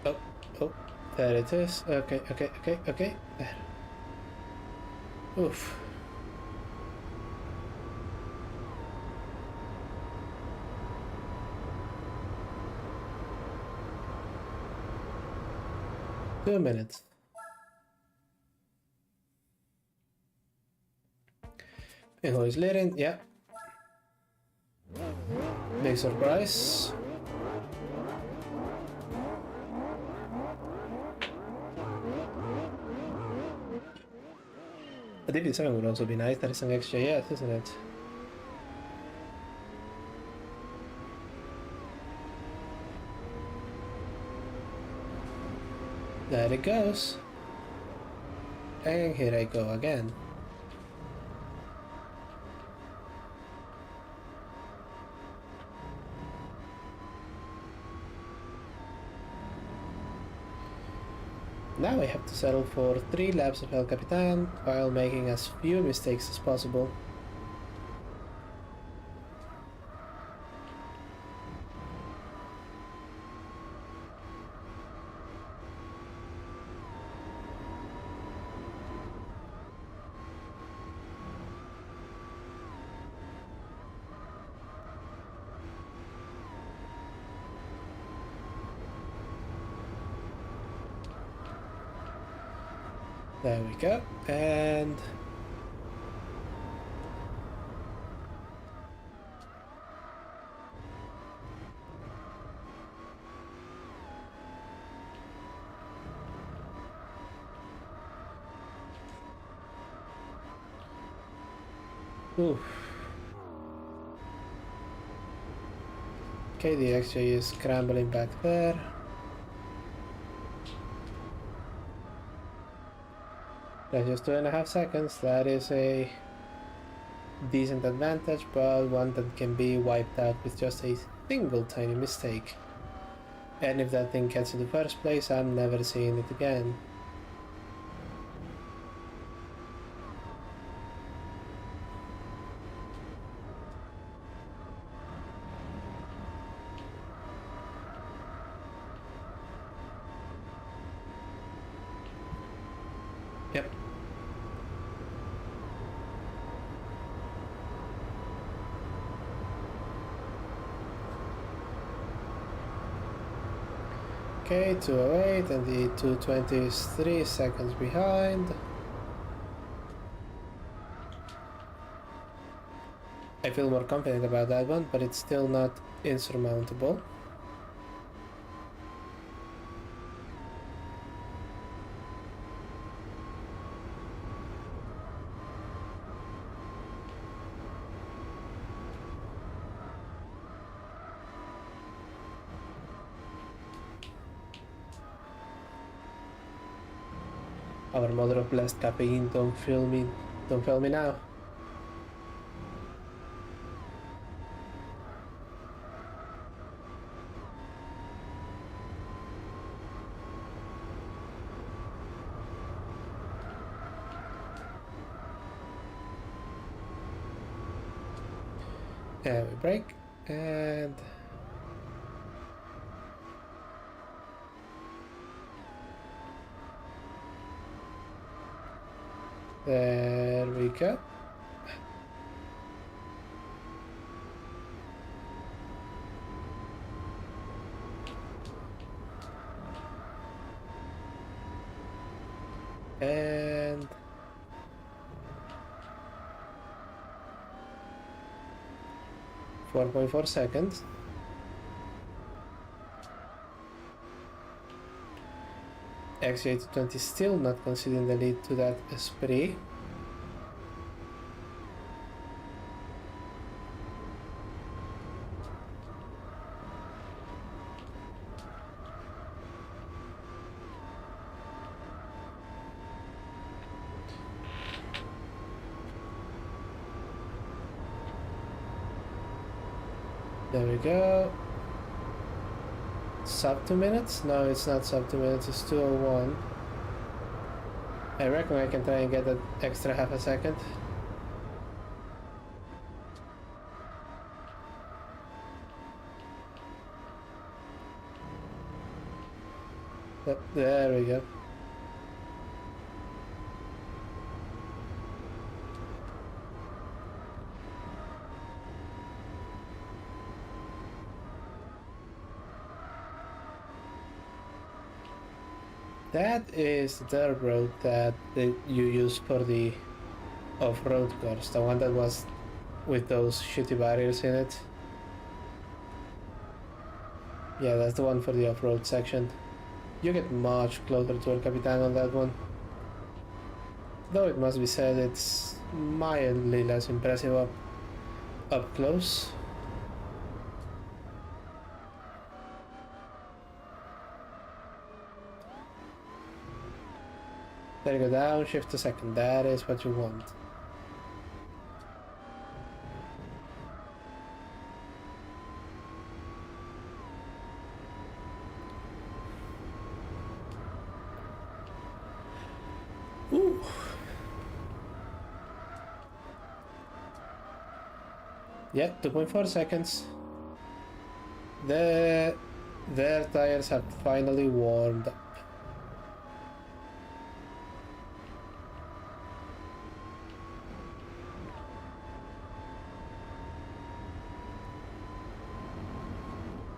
Oh, there it is. Okay. There. Oof. Two minutes. And who is leading? Yeah. Big surprise. A DB7 would also be nice. That is an XJS, isn't it? There it goes. And here I go again. Now I have to settle for 3 laps of El Capitan while making as few mistakes as possible. There we go, and oof. Okay, the XJ is scrambling back there. That's just 2.5 seconds. That is a decent advantage, but one that can be wiped out with just a single tiny mistake. And if that thing gets in the first place, I'm never seeing it again. Yep. Okay, 208, and the 220 is 3 seconds behind. I feel more confident about that one, but it's still not insurmountable. Our mother of blessed caffeine, don't fail me now. We brake, and there we go. And 4.4 seconds. XJ20 still not conceding the lead to that Esprit. There we go. Sub 2 minutes? No, it's not sub 2 minutes, it's 2:01. I reckon I can try and get that extra half a second. Yep, there we go. That is the dirt road that you use for the off-road course, the one that was with those shitty barriers in it. Yeah, that's the one for the off-road section. You get much closer to El Capitan on that one. Though it must be said it's mildly less impressive up close. There you go, down, shift to second, that is what you want. Ooh. Yeah, 2.4 seconds. Their tires have finally warmed up.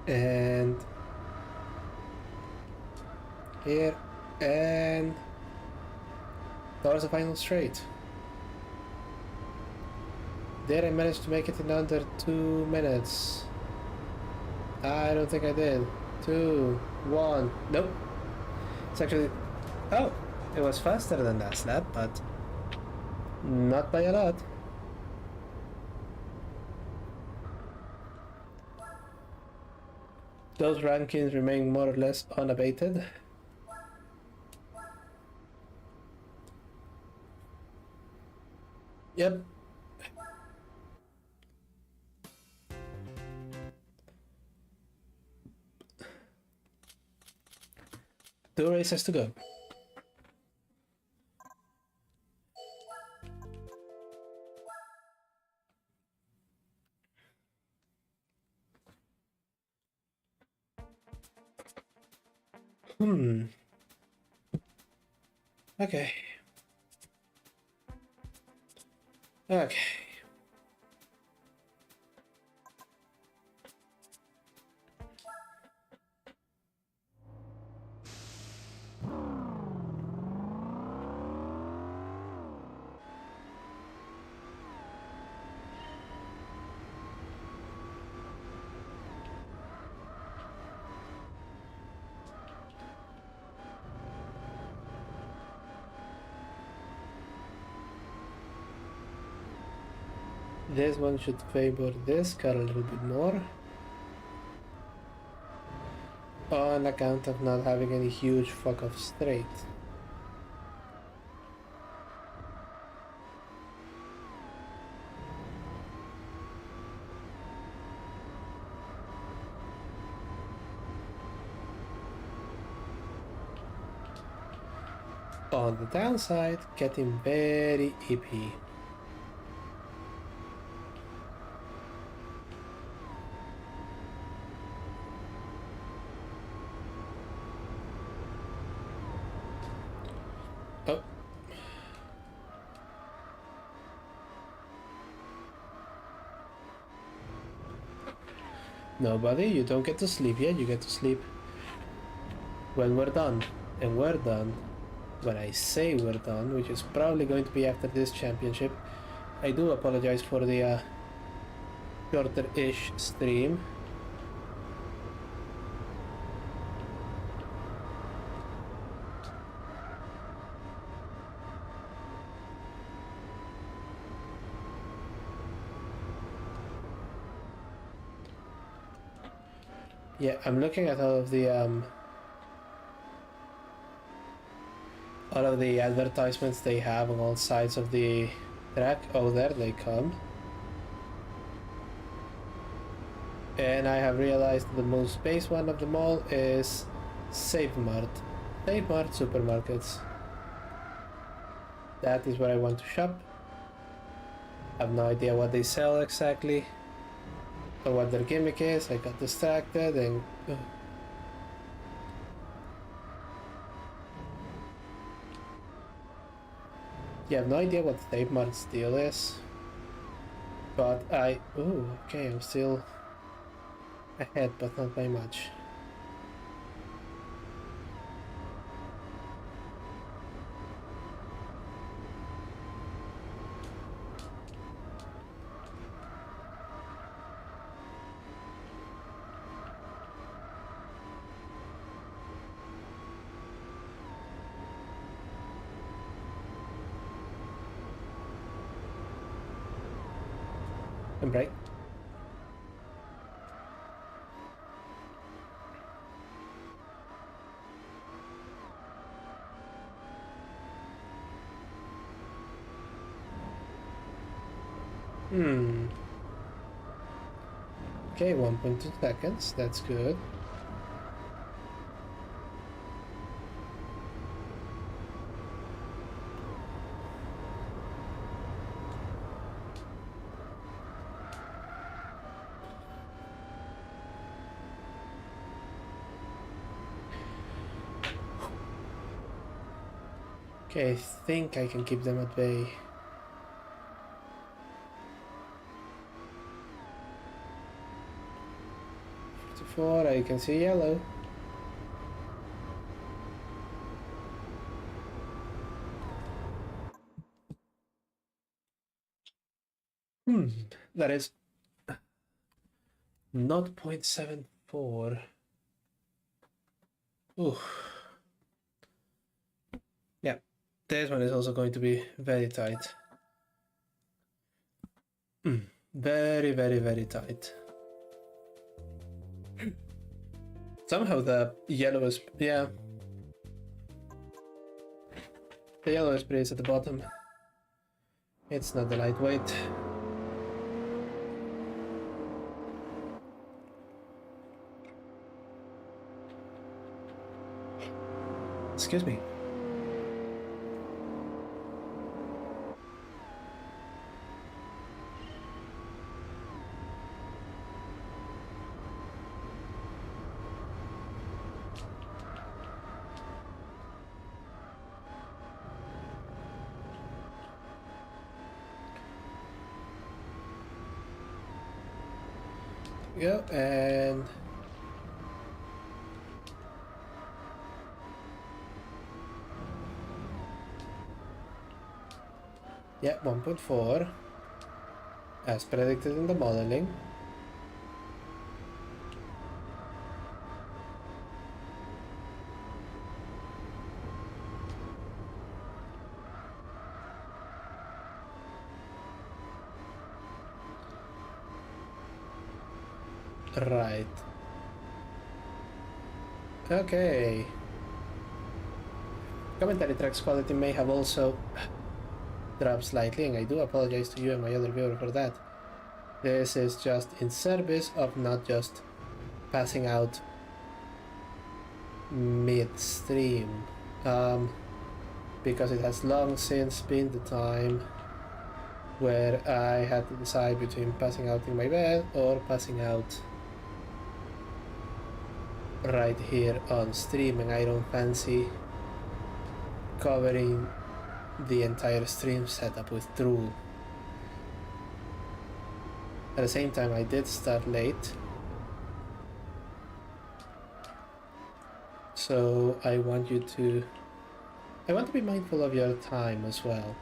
And here, and towards the final straight. There I managed to make it in under 2 minutes. I don't think I did. 2, 1, nope. It's actually, oh, it was faster than last lap, but not by a lot. Those rankings remain more or less unabated. Yep. Two races to go. Okay. Okay. This one should favor this car a little bit more, on account of not having any huge fuck off straight. On the downside, getting very EP. Oh. Nobody, you don't get to sleep yet, you get to sleep when we're done. And we're done when I say we're done, which is probably going to be after this championship. I do apologize for the shorter-ish stream. Yeah, I'm looking at all of the advertisements they have on all sides of the track. Oh, there they come. And I have realized the most base one of them all is Save Mart. Save Mart supermarkets. That is where I want to shop. I have no idea what they sell exactly or what their gimmick is. I got distracted and... Yeah, I have no idea what Save Mart's deal is. But I... Ooh, okay, I'm still ahead, but not by much. I'm right. Okay, 1.2 seconds, that's good. Okay, I think I can keep them at bay. I can see yellow. That is 0.74. Ooh. Yeah, this one is also going to be very tight. Very, very, very tight. Somehow the yellow is... yeah. The yellow is pretty at the bottom. It's not the lightweight. Excuse me. Go and yeah, 1.4 as predicted in the modeling. Right. Okay. Commentary track's quality may have also dropped slightly, and I do apologize to you and my other viewer for that. This is just in service of not just passing out midstream. because it has long since been the time where I had to decide between passing out in my bed or passing out right here on stream, and I don't fancy covering the entire stream setup with drool. At the same time, I did start late, so I want to be mindful of your time as well.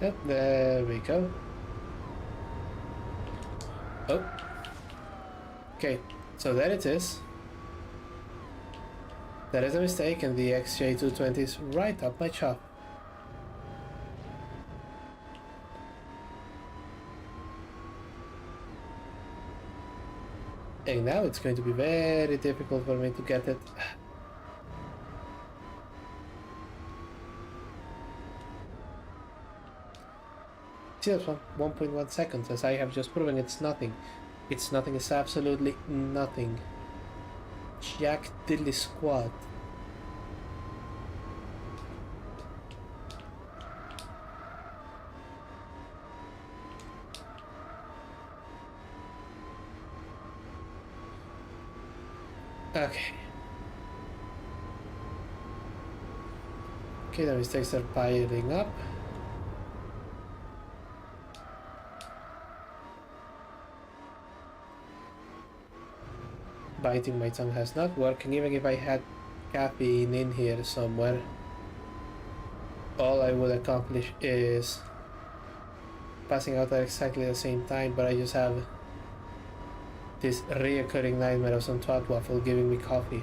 Yep, there we go. Oh, okay, so there it is. That is a mistake, and the XJ220 is right up my chop. And now it's going to be very difficult for me to get it. Just 1.1 seconds, as I have just proven it's nothing. It's nothing, it's absolutely nothing. Jack diddly squat. Okay. Okay, the mistakes are piling up. Biting my tongue has not working. Even if I had caffeine in here somewhere, all I would accomplish is passing out at exactly the same time, but I just have this reoccurring nightmare of some twat waffle giving me coffee.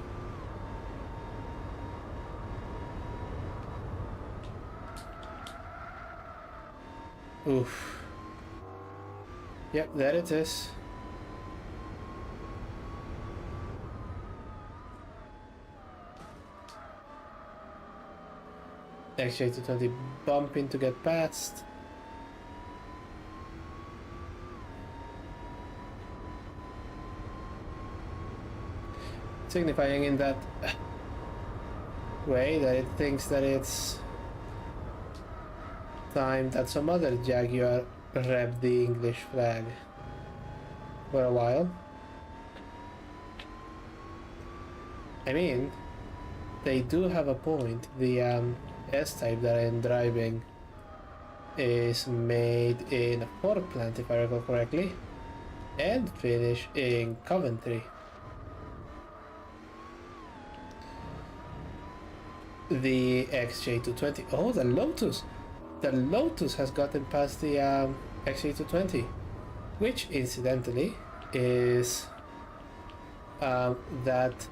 Oof. Yep, there it is. XJ220 bumping to get past. Signifying in that way that it thinks that it's time that some other Jaguar rep the English flag for a while. I mean, they do have a point. The S-Type that I am driving is made in a Ford plant, if I recall correctly, and finished in Coventry. The XJ220. Oh, the Lotus! The Lotus has gotten past the XJ220, which incidentally is that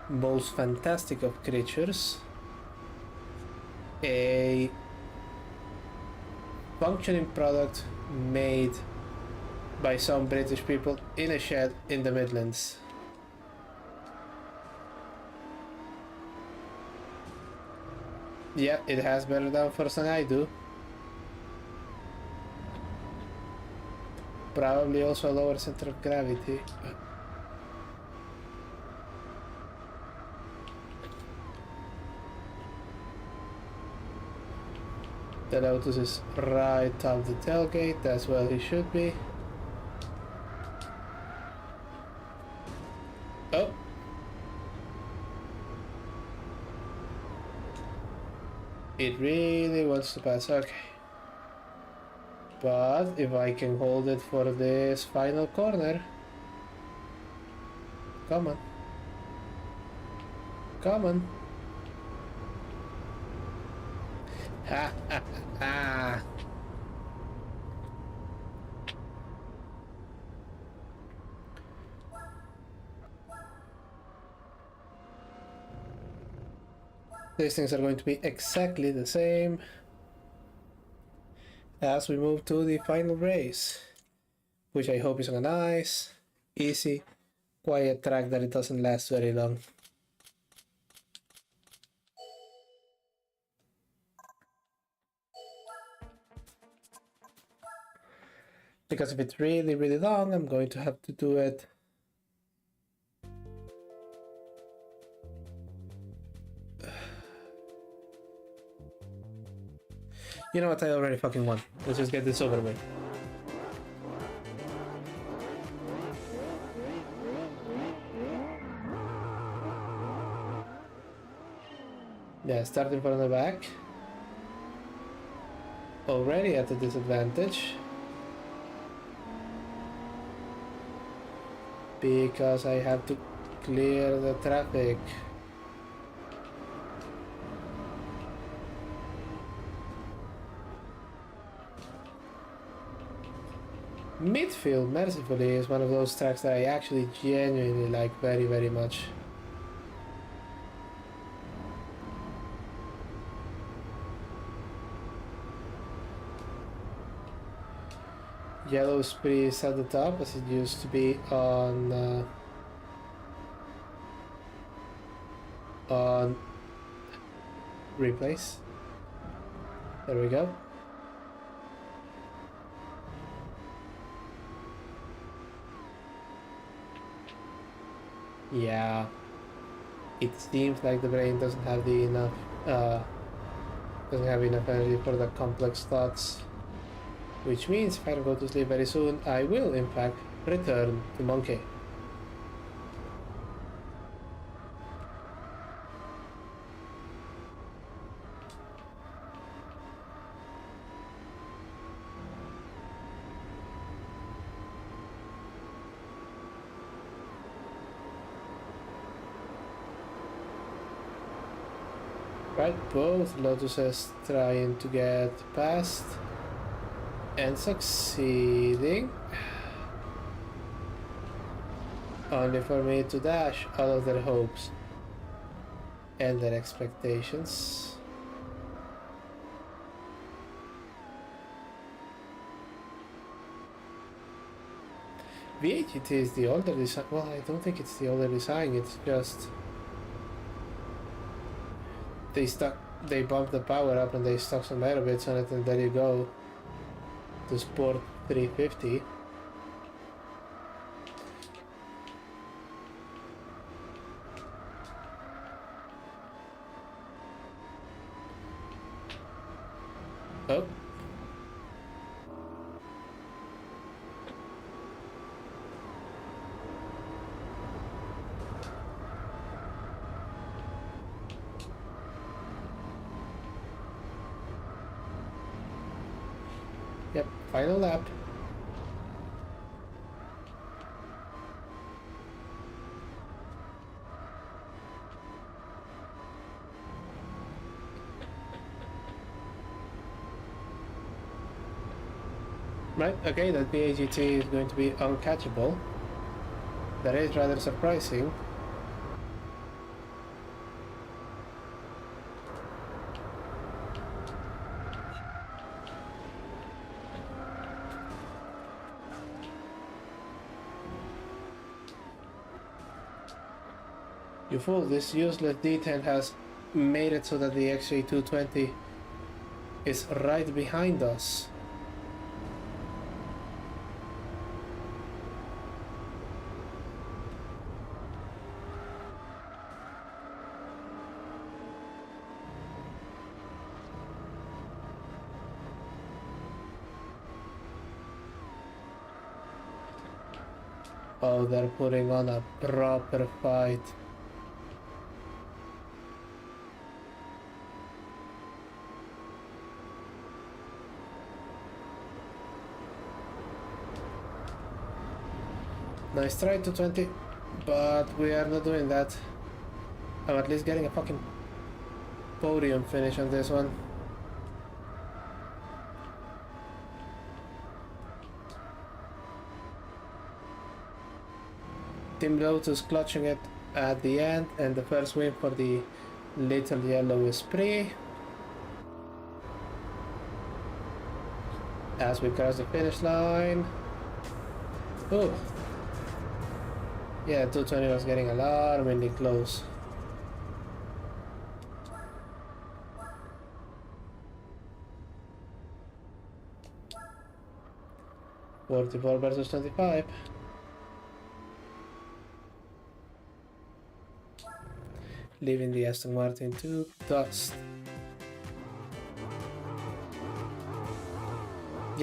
most fantastic of creatures, a functioning product made by some British people in a shed in the Midlands. Yeah, it has better downforce than I do. Probably also a lower center of gravity. The Lotus is right off the tailgate, that's where he should be. Oh! It really wants to pass, okay. But if I can hold it for this final corner. Come on. Come on. Ha ha ha. These things are going to be exactly the same as we move to the final race, which I hope is on a nice, easy, quiet track that it doesn't last very long. Because if it's really, really long, I'm going to have to do it You know what, I already fucking won. Let's just get this over with. Yeah, starting from the back. Already at a disadvantage. Because I have to clear the traffic. Midfield, mercifully, is one of those tracks that I actually genuinely like very, very much. Yellow spree is at the top, as it used to be on replays. There we go. Yeah, it seems like the brain doesn't have enough energy for the complex thoughts, which means if I don't go to sleep very soon, I will in fact return to Monkey. Right, both Lotuses trying to get past and succeeding. Only for me to dash all of their hopes and their expectations. VHT is the older design. Well, I don't think it's the older design, it's just they bumped the power up and they stuck some air bits on it, and there you go. The Sport 350. Oh. Yep, final lap. Right, okay, that BAGT is going to be uncatchable. That is rather surprising. You fool, this useless D10 has made it so that the XJ220 is right behind us. Oh, they're putting on a proper fight. Nice try, 220, but we are not doing that. I'm at least getting a fucking podium finish on this one. Team Lotus clutching it at the end, and the first win for the little yellow spree. As we cross the finish line. Oh. Yeah, 220 was getting alarmingly close. $44 versus $25. Leaving the Aston Martin to dust.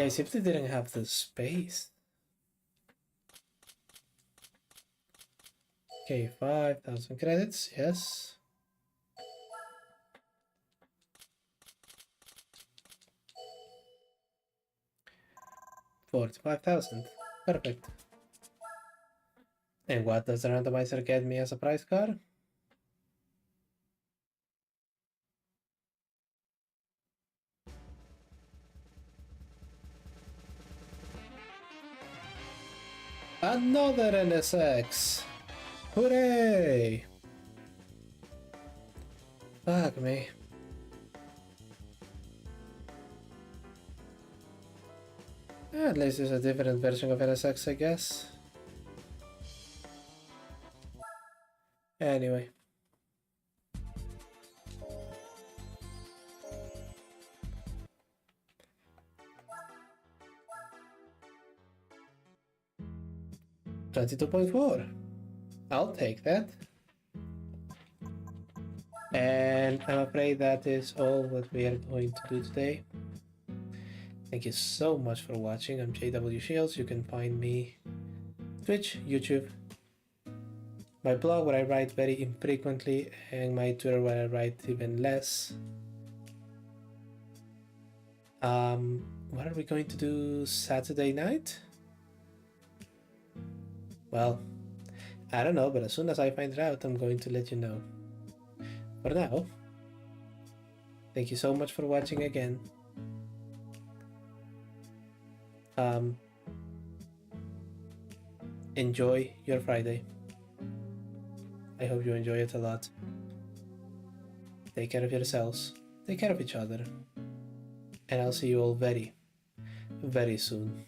Yeah, I simply didn't have the space. Okay, 5,000 credits, yes. $45,000. Perfect. And what does the randomizer get me as a prize card? Another NSX! Hooray! Fuck me. At least it's a different version of NSX, I guess. Anyway. $22.4. I'll take that. And I'm afraid that is all what we are going to do today. Thank you so much for watching. I'm JW Shields. You can find me Twitch, YouTube, my blog where I write very infrequently, and my Twitter where I write even less. What are we going to do Saturday night? Well, I don't know, but as soon as I find it out, I'm going to let you know. For now, thank you so much for watching again. Enjoy your Friday. I hope you enjoy it a lot. Take care of yourselves. Take care of each other. And I'll see you all very, very soon.